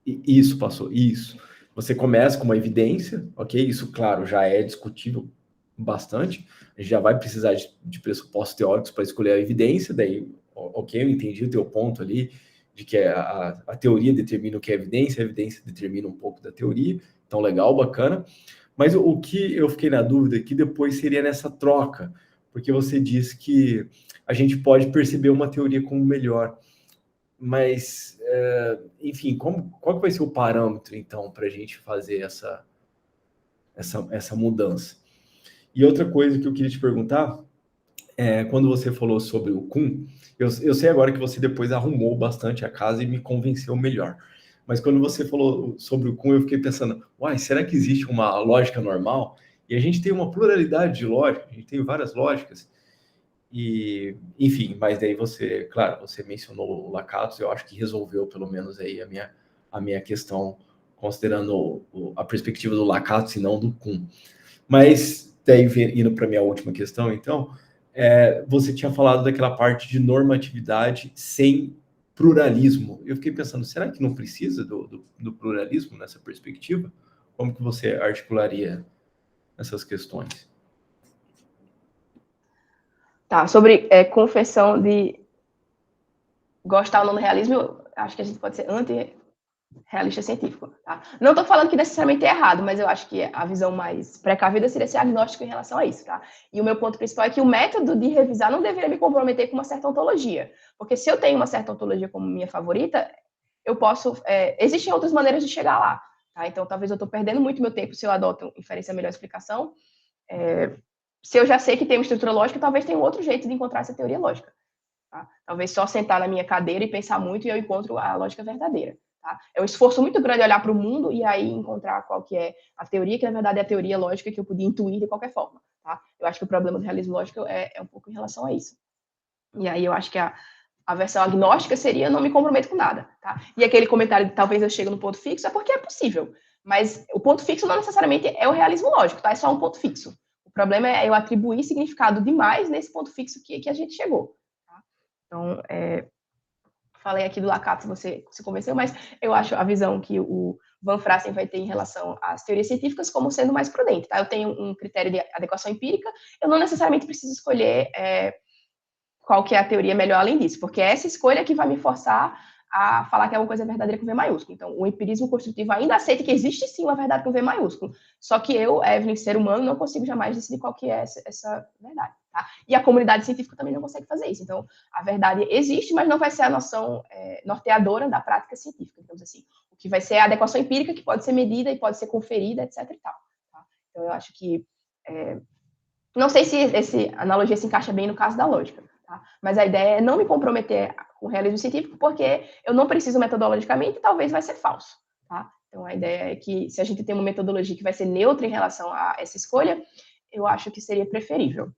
Isso, passou, isso. Você começa com uma evidência, ok? Isso, claro, já é discutível bastante. A gente já vai precisar de pressupostos teóricos para escolher a evidência, daí, ok, eu entendi o teu ponto ali, de que a teoria determina o que é evidência, a evidência determina um pouco da teoria, então legal, bacana. Mas o que eu fiquei na dúvida é que depois seria nessa troca, porque você disse que a gente pode perceber uma teoria como melhor, mas, enfim, qual que vai ser o parâmetro, então, para a gente fazer essa mudança? E outra coisa que eu queria te perguntar, quando você falou sobre o Kuhn, eu sei agora que você depois arrumou bastante a casa e me convenceu melhor, mas quando você falou sobre o Kuhn, eu fiquei pensando, será que existe uma lógica normal? E a gente tem uma pluralidade de lógica, a gente tem várias lógicas, e, enfim, mas daí você, claro, você mencionou o Lakatos, eu acho que resolveu pelo menos aí a minha questão, considerando a perspectiva do Lakatos e não do Kuhn. Mas daí, indo para a minha última questão, então, você tinha falado daquela parte de normatividade sem pluralismo. Eu fiquei pensando, será que não precisa do pluralismo nessa perspectiva? Como que você articularia essas questões? Tá, sobre confessão de gostar ou não do realismo, eu acho que a gente pode ser anti-realista científico. Tá? Não estou falando que necessariamente é errado, mas eu acho que a visão mais precavida seria ser agnóstico em relação a isso. Tá? E o meu ponto principal é que o método de revisar não deveria me comprometer com uma certa ontologia. Porque se eu tenho uma certa ontologia como minha favorita, eu posso... existem outras maneiras de chegar lá. Tá? Então, talvez eu estou perdendo muito meu tempo se eu adoto inferência melhor explicação. Se eu já sei que tem uma estrutura lógica, talvez tenha um outro jeito de encontrar essa teoria lógica. Tá? Talvez só sentar na minha cadeira e pensar muito e eu encontro a lógica verdadeira. Tá? É um esforço muito grande olhar para o mundo e aí encontrar qual que é a teoria, que na verdade é a teoria lógica que eu podia intuir de qualquer forma. Tá? Eu acho que o problema do realismo lógico é um pouco em relação a isso. E aí eu acho que a versão agnóstica seria não me comprometo com nada. Tá? E aquele comentário de talvez eu chegue no ponto fixo é porque é possível. Mas o ponto fixo não necessariamente é o realismo lógico, tá? É só um ponto fixo. O problema é eu atribuir significado demais nesse ponto fixo que a gente chegou. Tá? Então, falei aqui do Lakatos, você se convenceu, mas eu acho a visão que o Van Fraassen vai ter em relação às teorias científicas como sendo mais prudente. Tá? Eu tenho um critério de adequação empírica, eu não necessariamente preciso escolher qual que é a teoria melhor além disso, porque é essa escolha que vai me forçar a falar que alguma coisa é verdadeira com V maiúsculo. Então, o empirismo construtivo ainda aceita que existe sim uma verdade com V maiúsculo, só que eu, Evelyn, ser humano, não consigo jamais decidir qual que é essa verdade. Tá? E a comunidade científica também não consegue fazer isso. Então, a verdade existe, mas não vai ser a noção norteadora da prática científica, digamos assim. O que vai ser a adequação empírica, que pode ser medida e pode ser conferida, etc. e tal. Tá? Então, eu acho que... não sei se essa analogia se encaixa bem no caso da lógica. Tá? Mas a ideia é não me comprometer com o realismo científico, porque eu não preciso metodologicamente e talvez vai ser falso. Tá? Então, a ideia é que se a gente tem uma metodologia que vai ser neutra em relação a essa escolha, eu acho que seria preferível.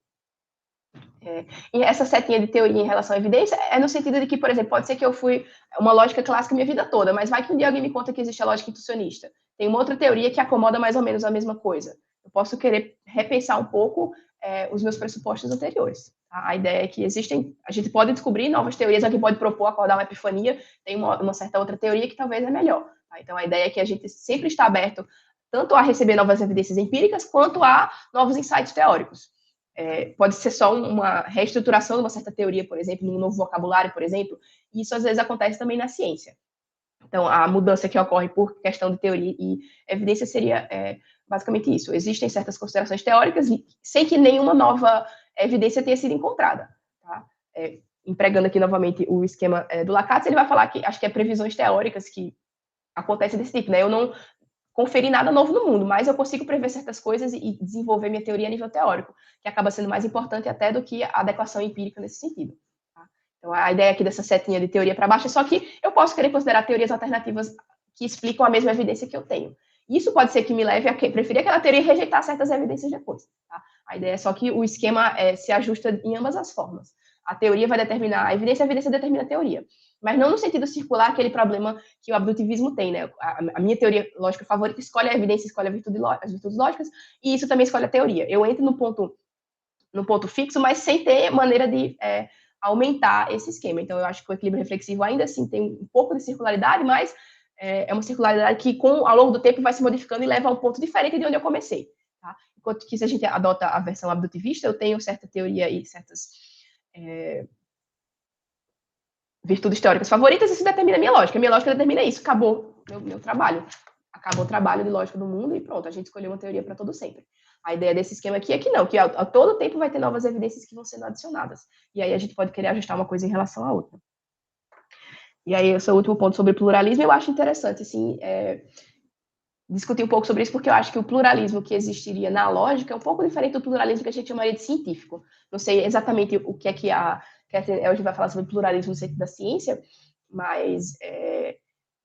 E essa setinha de teoria em relação à evidência é no sentido de que, por exemplo, pode ser que eu fui uma lógica clássica minha vida toda, mas vai que um dia alguém me conta que existe a lógica intuicionista. Tem uma outra teoria que acomoda mais ou menos a mesma coisa. Eu posso querer repensar um pouco os meus pressupostos anteriores. Tá? A ideia é que a gente pode descobrir novas teorias, alguém pode propor acordar uma epifania, tem uma certa outra teoria que talvez é melhor. Tá? Então, a ideia é que a gente sempre está aberto tanto a receber novas evidências empíricas, quanto a novos insights teóricos. Pode ser só uma reestruturação de uma certa teoria, por exemplo, num novo vocabulário, por exemplo, e isso às vezes acontece também na ciência. Então, a mudança que ocorre por questão de teoria e evidência seria basicamente isso. Existem certas considerações teóricas sem que nenhuma nova evidência tenha sido encontrada. Tá? Empregando aqui novamente o esquema do Lacazette, ele vai falar que acho que é previsões teóricas que acontecem desse tipo. Né? Eu não conferi nada novo no mundo, mas eu consigo prever certas coisas e desenvolver minha teoria a nível teórico, que acaba sendo mais importante até do que a adequação empírica nesse sentido. Tá? Então, a ideia aqui dessa setinha de teoria para baixo é só que eu posso querer considerar teorias alternativas que explicam a mesma evidência que eu tenho. Isso pode ser que me leve a preferir aquela teoria e rejeitar certas evidências depois. Tá? A ideia é só que o esquema se ajusta em ambas as formas. A teoria vai determinar a evidência determina a teoria. Mas não no sentido circular, aquele problema que o abdutivismo tem, né? A minha teoria lógica favorita escolhe a evidência, escolhe as virtudes lógicas, e isso também escolhe a teoria. Eu entro no ponto fixo, mas sem ter maneira de aumentar esse esquema. Então, eu acho que o equilíbrio reflexivo ainda assim tem um pouco de circularidade, mas é uma circularidade que, ao longo do tempo, vai se modificando e leva a um ponto diferente de onde eu comecei. Tá? Enquanto que, se a gente adota a versão abdutivista, eu tenho certa teoria e certas virtudes teóricas favoritas, isso determina a minha lógica. A minha lógica determina isso. Acabou meu trabalho. Acabou o trabalho de lógica do mundo e pronto, a gente escolheu uma teoria para todo sempre. A ideia desse esquema aqui é que não, que a todo tempo vai ter novas evidências que vão sendo adicionadas. E aí a gente pode querer ajustar uma coisa em relação à outra. E aí, esse é o último ponto sobre pluralismo, eu acho interessante, assim, discutir um pouco sobre isso, porque eu acho que o pluralismo que existiria na lógica é um pouco diferente do pluralismo que a gente chamaria de científico. Não sei exatamente o que é que a Catherine hoje vai falar sobre pluralismo no sentido da ciência, mas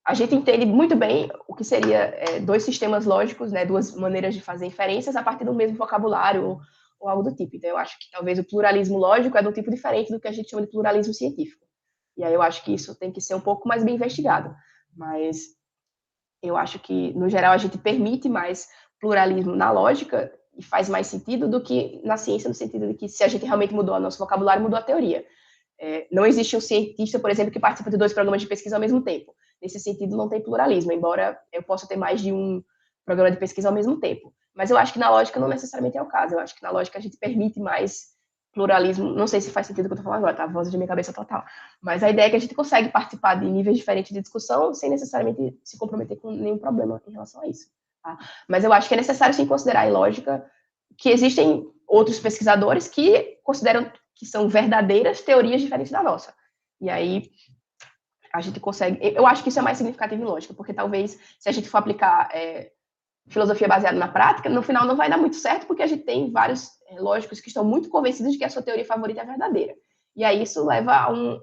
a gente entende muito bem o que seria dois sistemas lógicos, né, duas maneiras de fazer inferências a partir do mesmo vocabulário ou algo do tipo. Então, eu acho que talvez o pluralismo lógico é de um tipo diferente do que a gente chama de pluralismo científico. E aí eu acho que isso tem que ser um pouco mais bem investigado. Mas eu acho que, no geral, a gente permite mais pluralismo na lógica e faz mais sentido do que na ciência, no sentido de que se a gente realmente mudou o nosso vocabulário, mudou a teoria. Não existe um cientista, por exemplo, que participa de 2 programas de pesquisa ao mesmo tempo. Nesse sentido, não tem pluralismo, embora eu possa ter mais de um programa de pesquisa ao mesmo tempo. Mas eu acho que na lógica não necessariamente é o caso. Eu acho que na lógica a gente permite mais pluralismo. Não sei se faz sentido o que eu estou falando agora, tá? A voz de minha cabeça total. Mas a ideia é que a gente consegue participar de níveis diferentes de discussão sem necessariamente se comprometer com nenhum problema em relação a isso. Tá? Mas eu acho que é necessário, sim, considerar em lógica que existem outros pesquisadores que consideram que são verdadeiras teorias diferentes da nossa. E aí a gente consegue... Eu acho que isso é mais significativo em lógica, porque talvez, se a gente for aplicar filosofia baseada na prática, no final não vai dar muito certo, porque a gente tem vários lógicos que estão muito convencidos de que a sua teoria favorita é verdadeira. E aí isso leva a uma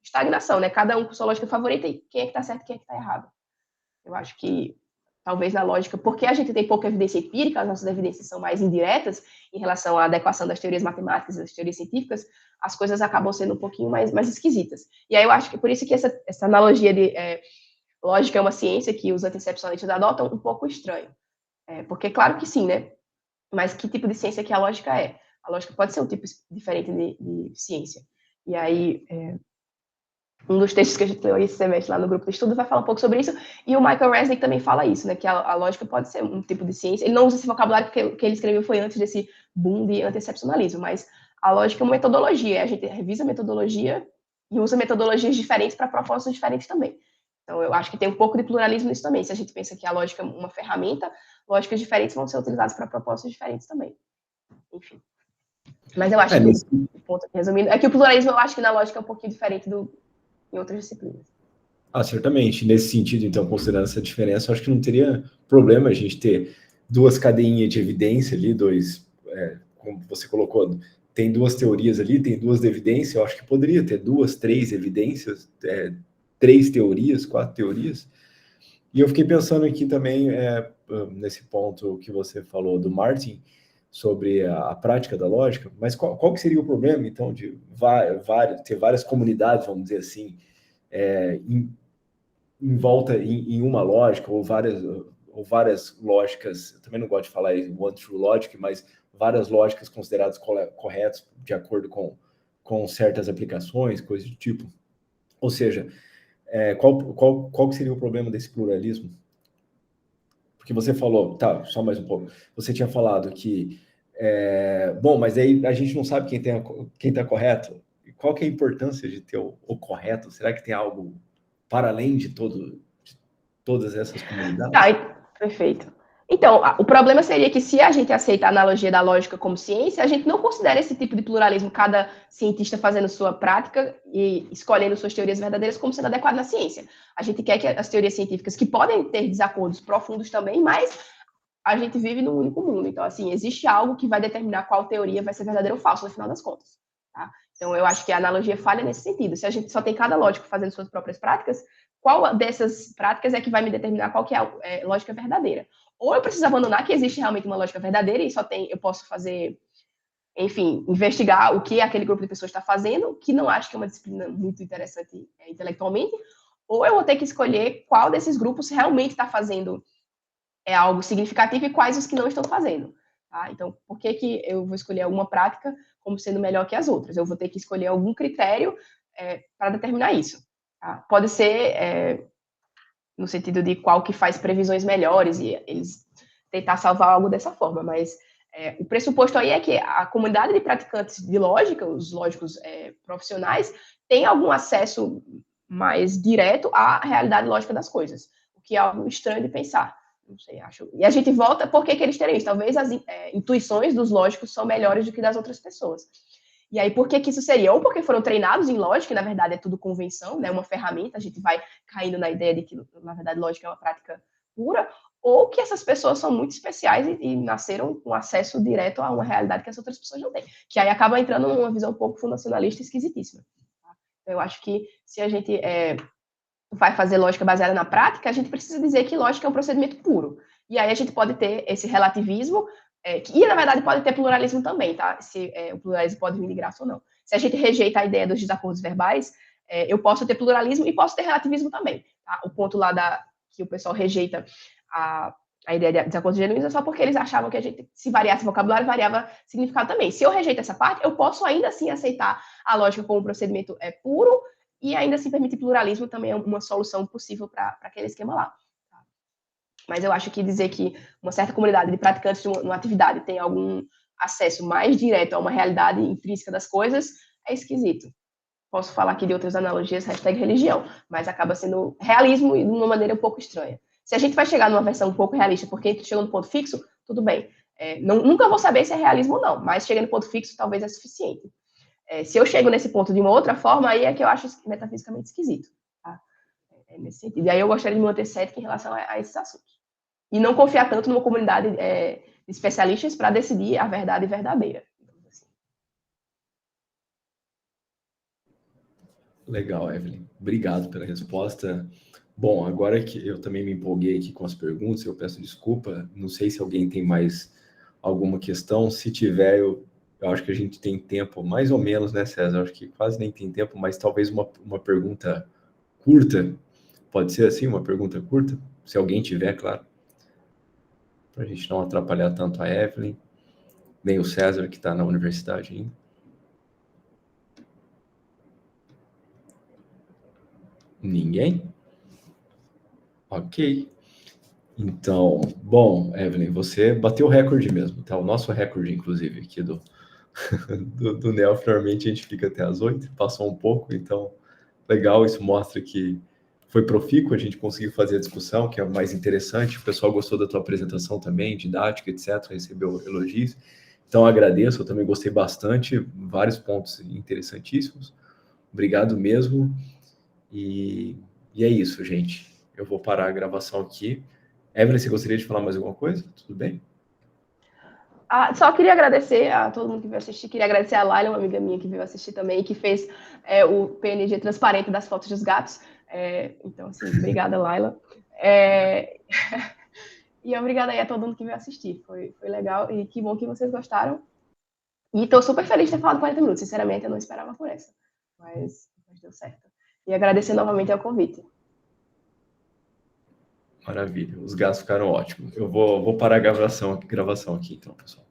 estagnação, né? Cada um com sua lógica favorita e quem é que está certo e quem é que está errado. Eu acho que talvez na lógica, porque a gente tem pouca evidência empírica, as nossas evidências são mais indiretas em relação à adequação das teorias matemáticas e das teorias científicas, as coisas acabam sendo um pouquinho mais esquisitas. E aí eu acho que por isso que essa analogia de lógica é uma ciência que os anticepcionistas adotam um pouco estranho. Porque claro que sim, né? Mas que tipo de ciência que a lógica é? A lógica pode ser um tipo diferente de ciência. E aí... um dos textos que a gente leu esse semestre lá no grupo de estudo vai falar um pouco sobre isso, e o Michael Resnick também fala isso, né, que a lógica pode ser um tipo de ciência. Ele não usa esse vocabulário porque o que ele escreveu foi antes desse boom de anti-excepcionalismo, mas a lógica é uma metodologia, a gente revisa a metodologia e usa metodologias diferentes para propósitos diferentes também. Então, eu acho que tem um pouco de pluralismo nisso também. Se a gente pensa que a lógica é uma ferramenta, lógicas diferentes vão ser utilizadas para propósitos diferentes também. Enfim. Mas eu acho que o ponto aqui, resumindo, é que o pluralismo, eu acho que na lógica é um pouquinho diferente em outras disciplinas. Certamente. Nesse sentido, então, considerando essa diferença, eu acho que não teria problema a gente ter 2 cadeinhas de evidência ali, como você colocou, tem 2 teorias ali, tem 2 de evidência, eu acho que poderia ter 2, 3 evidências, 3 teorias, 4 teorias. E eu fiquei pensando aqui também, nesse ponto que você falou do Martin, sobre a prática da lógica, mas qual que seria o problema, então, de ter várias comunidades, vamos dizer assim, em volta em uma lógica, ou várias lógicas, eu também não gosto de falar one true logic, mas várias lógicas consideradas corretas de acordo com certas aplicações, coisas do tipo. Ou seja, qual que seria o problema desse pluralismo? Porque você falou, tá, só mais um pouco, você tinha falado que, bom, mas aí a gente não sabe quem está correto. Qual que é a importância de ter o correto? Será que tem algo para além de todo todas essas comunidades? Perfeito. Então, o problema seria que se a gente aceita a analogia da lógica como ciência, a gente não considera esse tipo de pluralismo, cada cientista fazendo sua prática e escolhendo suas teorias verdadeiras como sendo adequado na ciência. A gente quer que as teorias científicas, que podem ter desacordos profundos também, mas a gente vive num único mundo. Então, assim, existe algo que vai determinar qual teoria vai ser verdadeira ou falsa no final das contas. Tá? Então, eu acho que a analogia falha nesse sentido. Se a gente só tem cada lógico fazendo suas próprias práticas, qual dessas práticas é que vai me determinar qual que é a lógica verdadeira? Ou eu preciso abandonar que existe realmente uma lógica verdadeira e eu posso fazer, enfim, investigar o que aquele grupo de pessoas está fazendo, que não acho que é uma disciplina muito interessante intelectualmente, ou eu vou ter que escolher qual desses grupos realmente está fazendo algo significativo e quais os que não estão fazendo. Tá? Então, por que eu vou escolher alguma prática como sendo melhor que as outras? Eu vou ter que escolher algum critério para determinar isso. Tá? Pode ser no sentido de qual que faz previsões melhores e eles tentar salvar algo dessa forma, mas o pressuposto aí é que a comunidade de praticantes de lógica, os lógicos profissionais, tem algum acesso mais direto à realidade lógica das coisas, o que é algo estranho de pensar. Não sei, acho. E a gente volta, por que eles teriam isso? Talvez as intuições dos lógicos são melhores do que das outras pessoas. E aí, por que isso seria? Ou porque foram treinados em lógica, e na verdade é tudo convenção, né? Uma ferramenta, a gente vai caindo na ideia de que, na verdade, lógica é uma prática pura, ou que essas pessoas são muito especiais e nasceram com acesso direto a uma realidade que as outras pessoas não têm. Que aí acaba entrando numa visão um pouco fundacionalista esquisitíssima. Tá? Então, eu acho que se a gente vai fazer lógica baseada na prática, a gente precisa dizer que lógica é um procedimento puro. E aí a gente pode ter esse relativismo, e na verdade pode ter pluralismo também, tá? Se o pluralismo pode vir de graça ou não. Se a gente rejeita a ideia dos desacordos verbais, eu posso ter pluralismo e posso ter relativismo também. Tá? O ponto lá que o pessoal rejeita a ideia de desacordos genuínos é só porque eles achavam que a gente, se variasse vocabulário, variava significado também. Se eu rejeito essa parte, eu posso ainda assim aceitar a lógica como um procedimento puro, e ainda assim permitir pluralismo também é uma solução possível para aquele esquema lá. Tá? Mas eu acho que dizer que uma certa comunidade de praticantes de uma atividade tem algum acesso mais direto a uma realidade intrínseca das coisas é esquisito. Posso falar aqui de outras analogias, #religião, mas acaba sendo realismo de uma maneira um pouco estranha. Se a gente vai chegar numa versão um pouco realista, porque a gente chegou no ponto fixo, tudo bem. Nunca vou saber se é realismo ou não, mas chegando no ponto fixo talvez é suficiente. Se eu chego nesse ponto de uma outra forma, aí é que eu acho metafisicamente esquisito. Tá? Nesse sentido. E aí eu gostaria de me manter cético em relação a esses assuntos. E não confiar tanto numa comunidade de especialistas para decidir a verdade verdadeira. Legal, Evelyn. Obrigado pela resposta. Bom, agora que eu também me empolguei aqui com as perguntas, eu peço desculpa. Não sei se alguém tem mais alguma questão. Se tiver, eu acho que a gente tem tempo, mais ou menos, né, César? Acho que quase nem tem tempo, mas talvez uma pergunta curta. Pode ser assim, uma pergunta curta? Se alguém tiver, claro. Para a gente não atrapalhar tanto a Evelyn, nem o César, que está na universidade ainda. Ninguém? Ok. Então, bom, Evelyn, você bateu o recorde mesmo, tá? O nosso recorde, inclusive, aqui do NELF, normalmente a gente fica até às 8, passou um pouco, então, legal, isso mostra que foi profícuo, a gente conseguiu fazer a discussão, que é o mais interessante, o pessoal gostou da tua apresentação também, didática, etc., recebeu elogios, então agradeço, eu também gostei bastante, vários pontos interessantíssimos, obrigado mesmo, e é isso, gente, eu vou parar a gravação aqui. Evelyn, você gostaria de falar mais alguma coisa? Tudo bem? Só queria agradecer a todo mundo que veio assistir, queria agradecer a Laila, uma amiga minha que veio assistir também, que fez o PNG transparente das fotos dos gatos. Então, assim, obrigada, Laila. E obrigada aí a todo mundo que veio assistir. Foi legal e que bom que vocês gostaram. E estou super feliz de ter falado 40 minutos. Sinceramente, eu não esperava por essa. Mas deu certo. E agradecer novamente ao convite. Maravilha. Os gatos ficaram ótimos. Eu vou parar a gravação aqui, então, pessoal.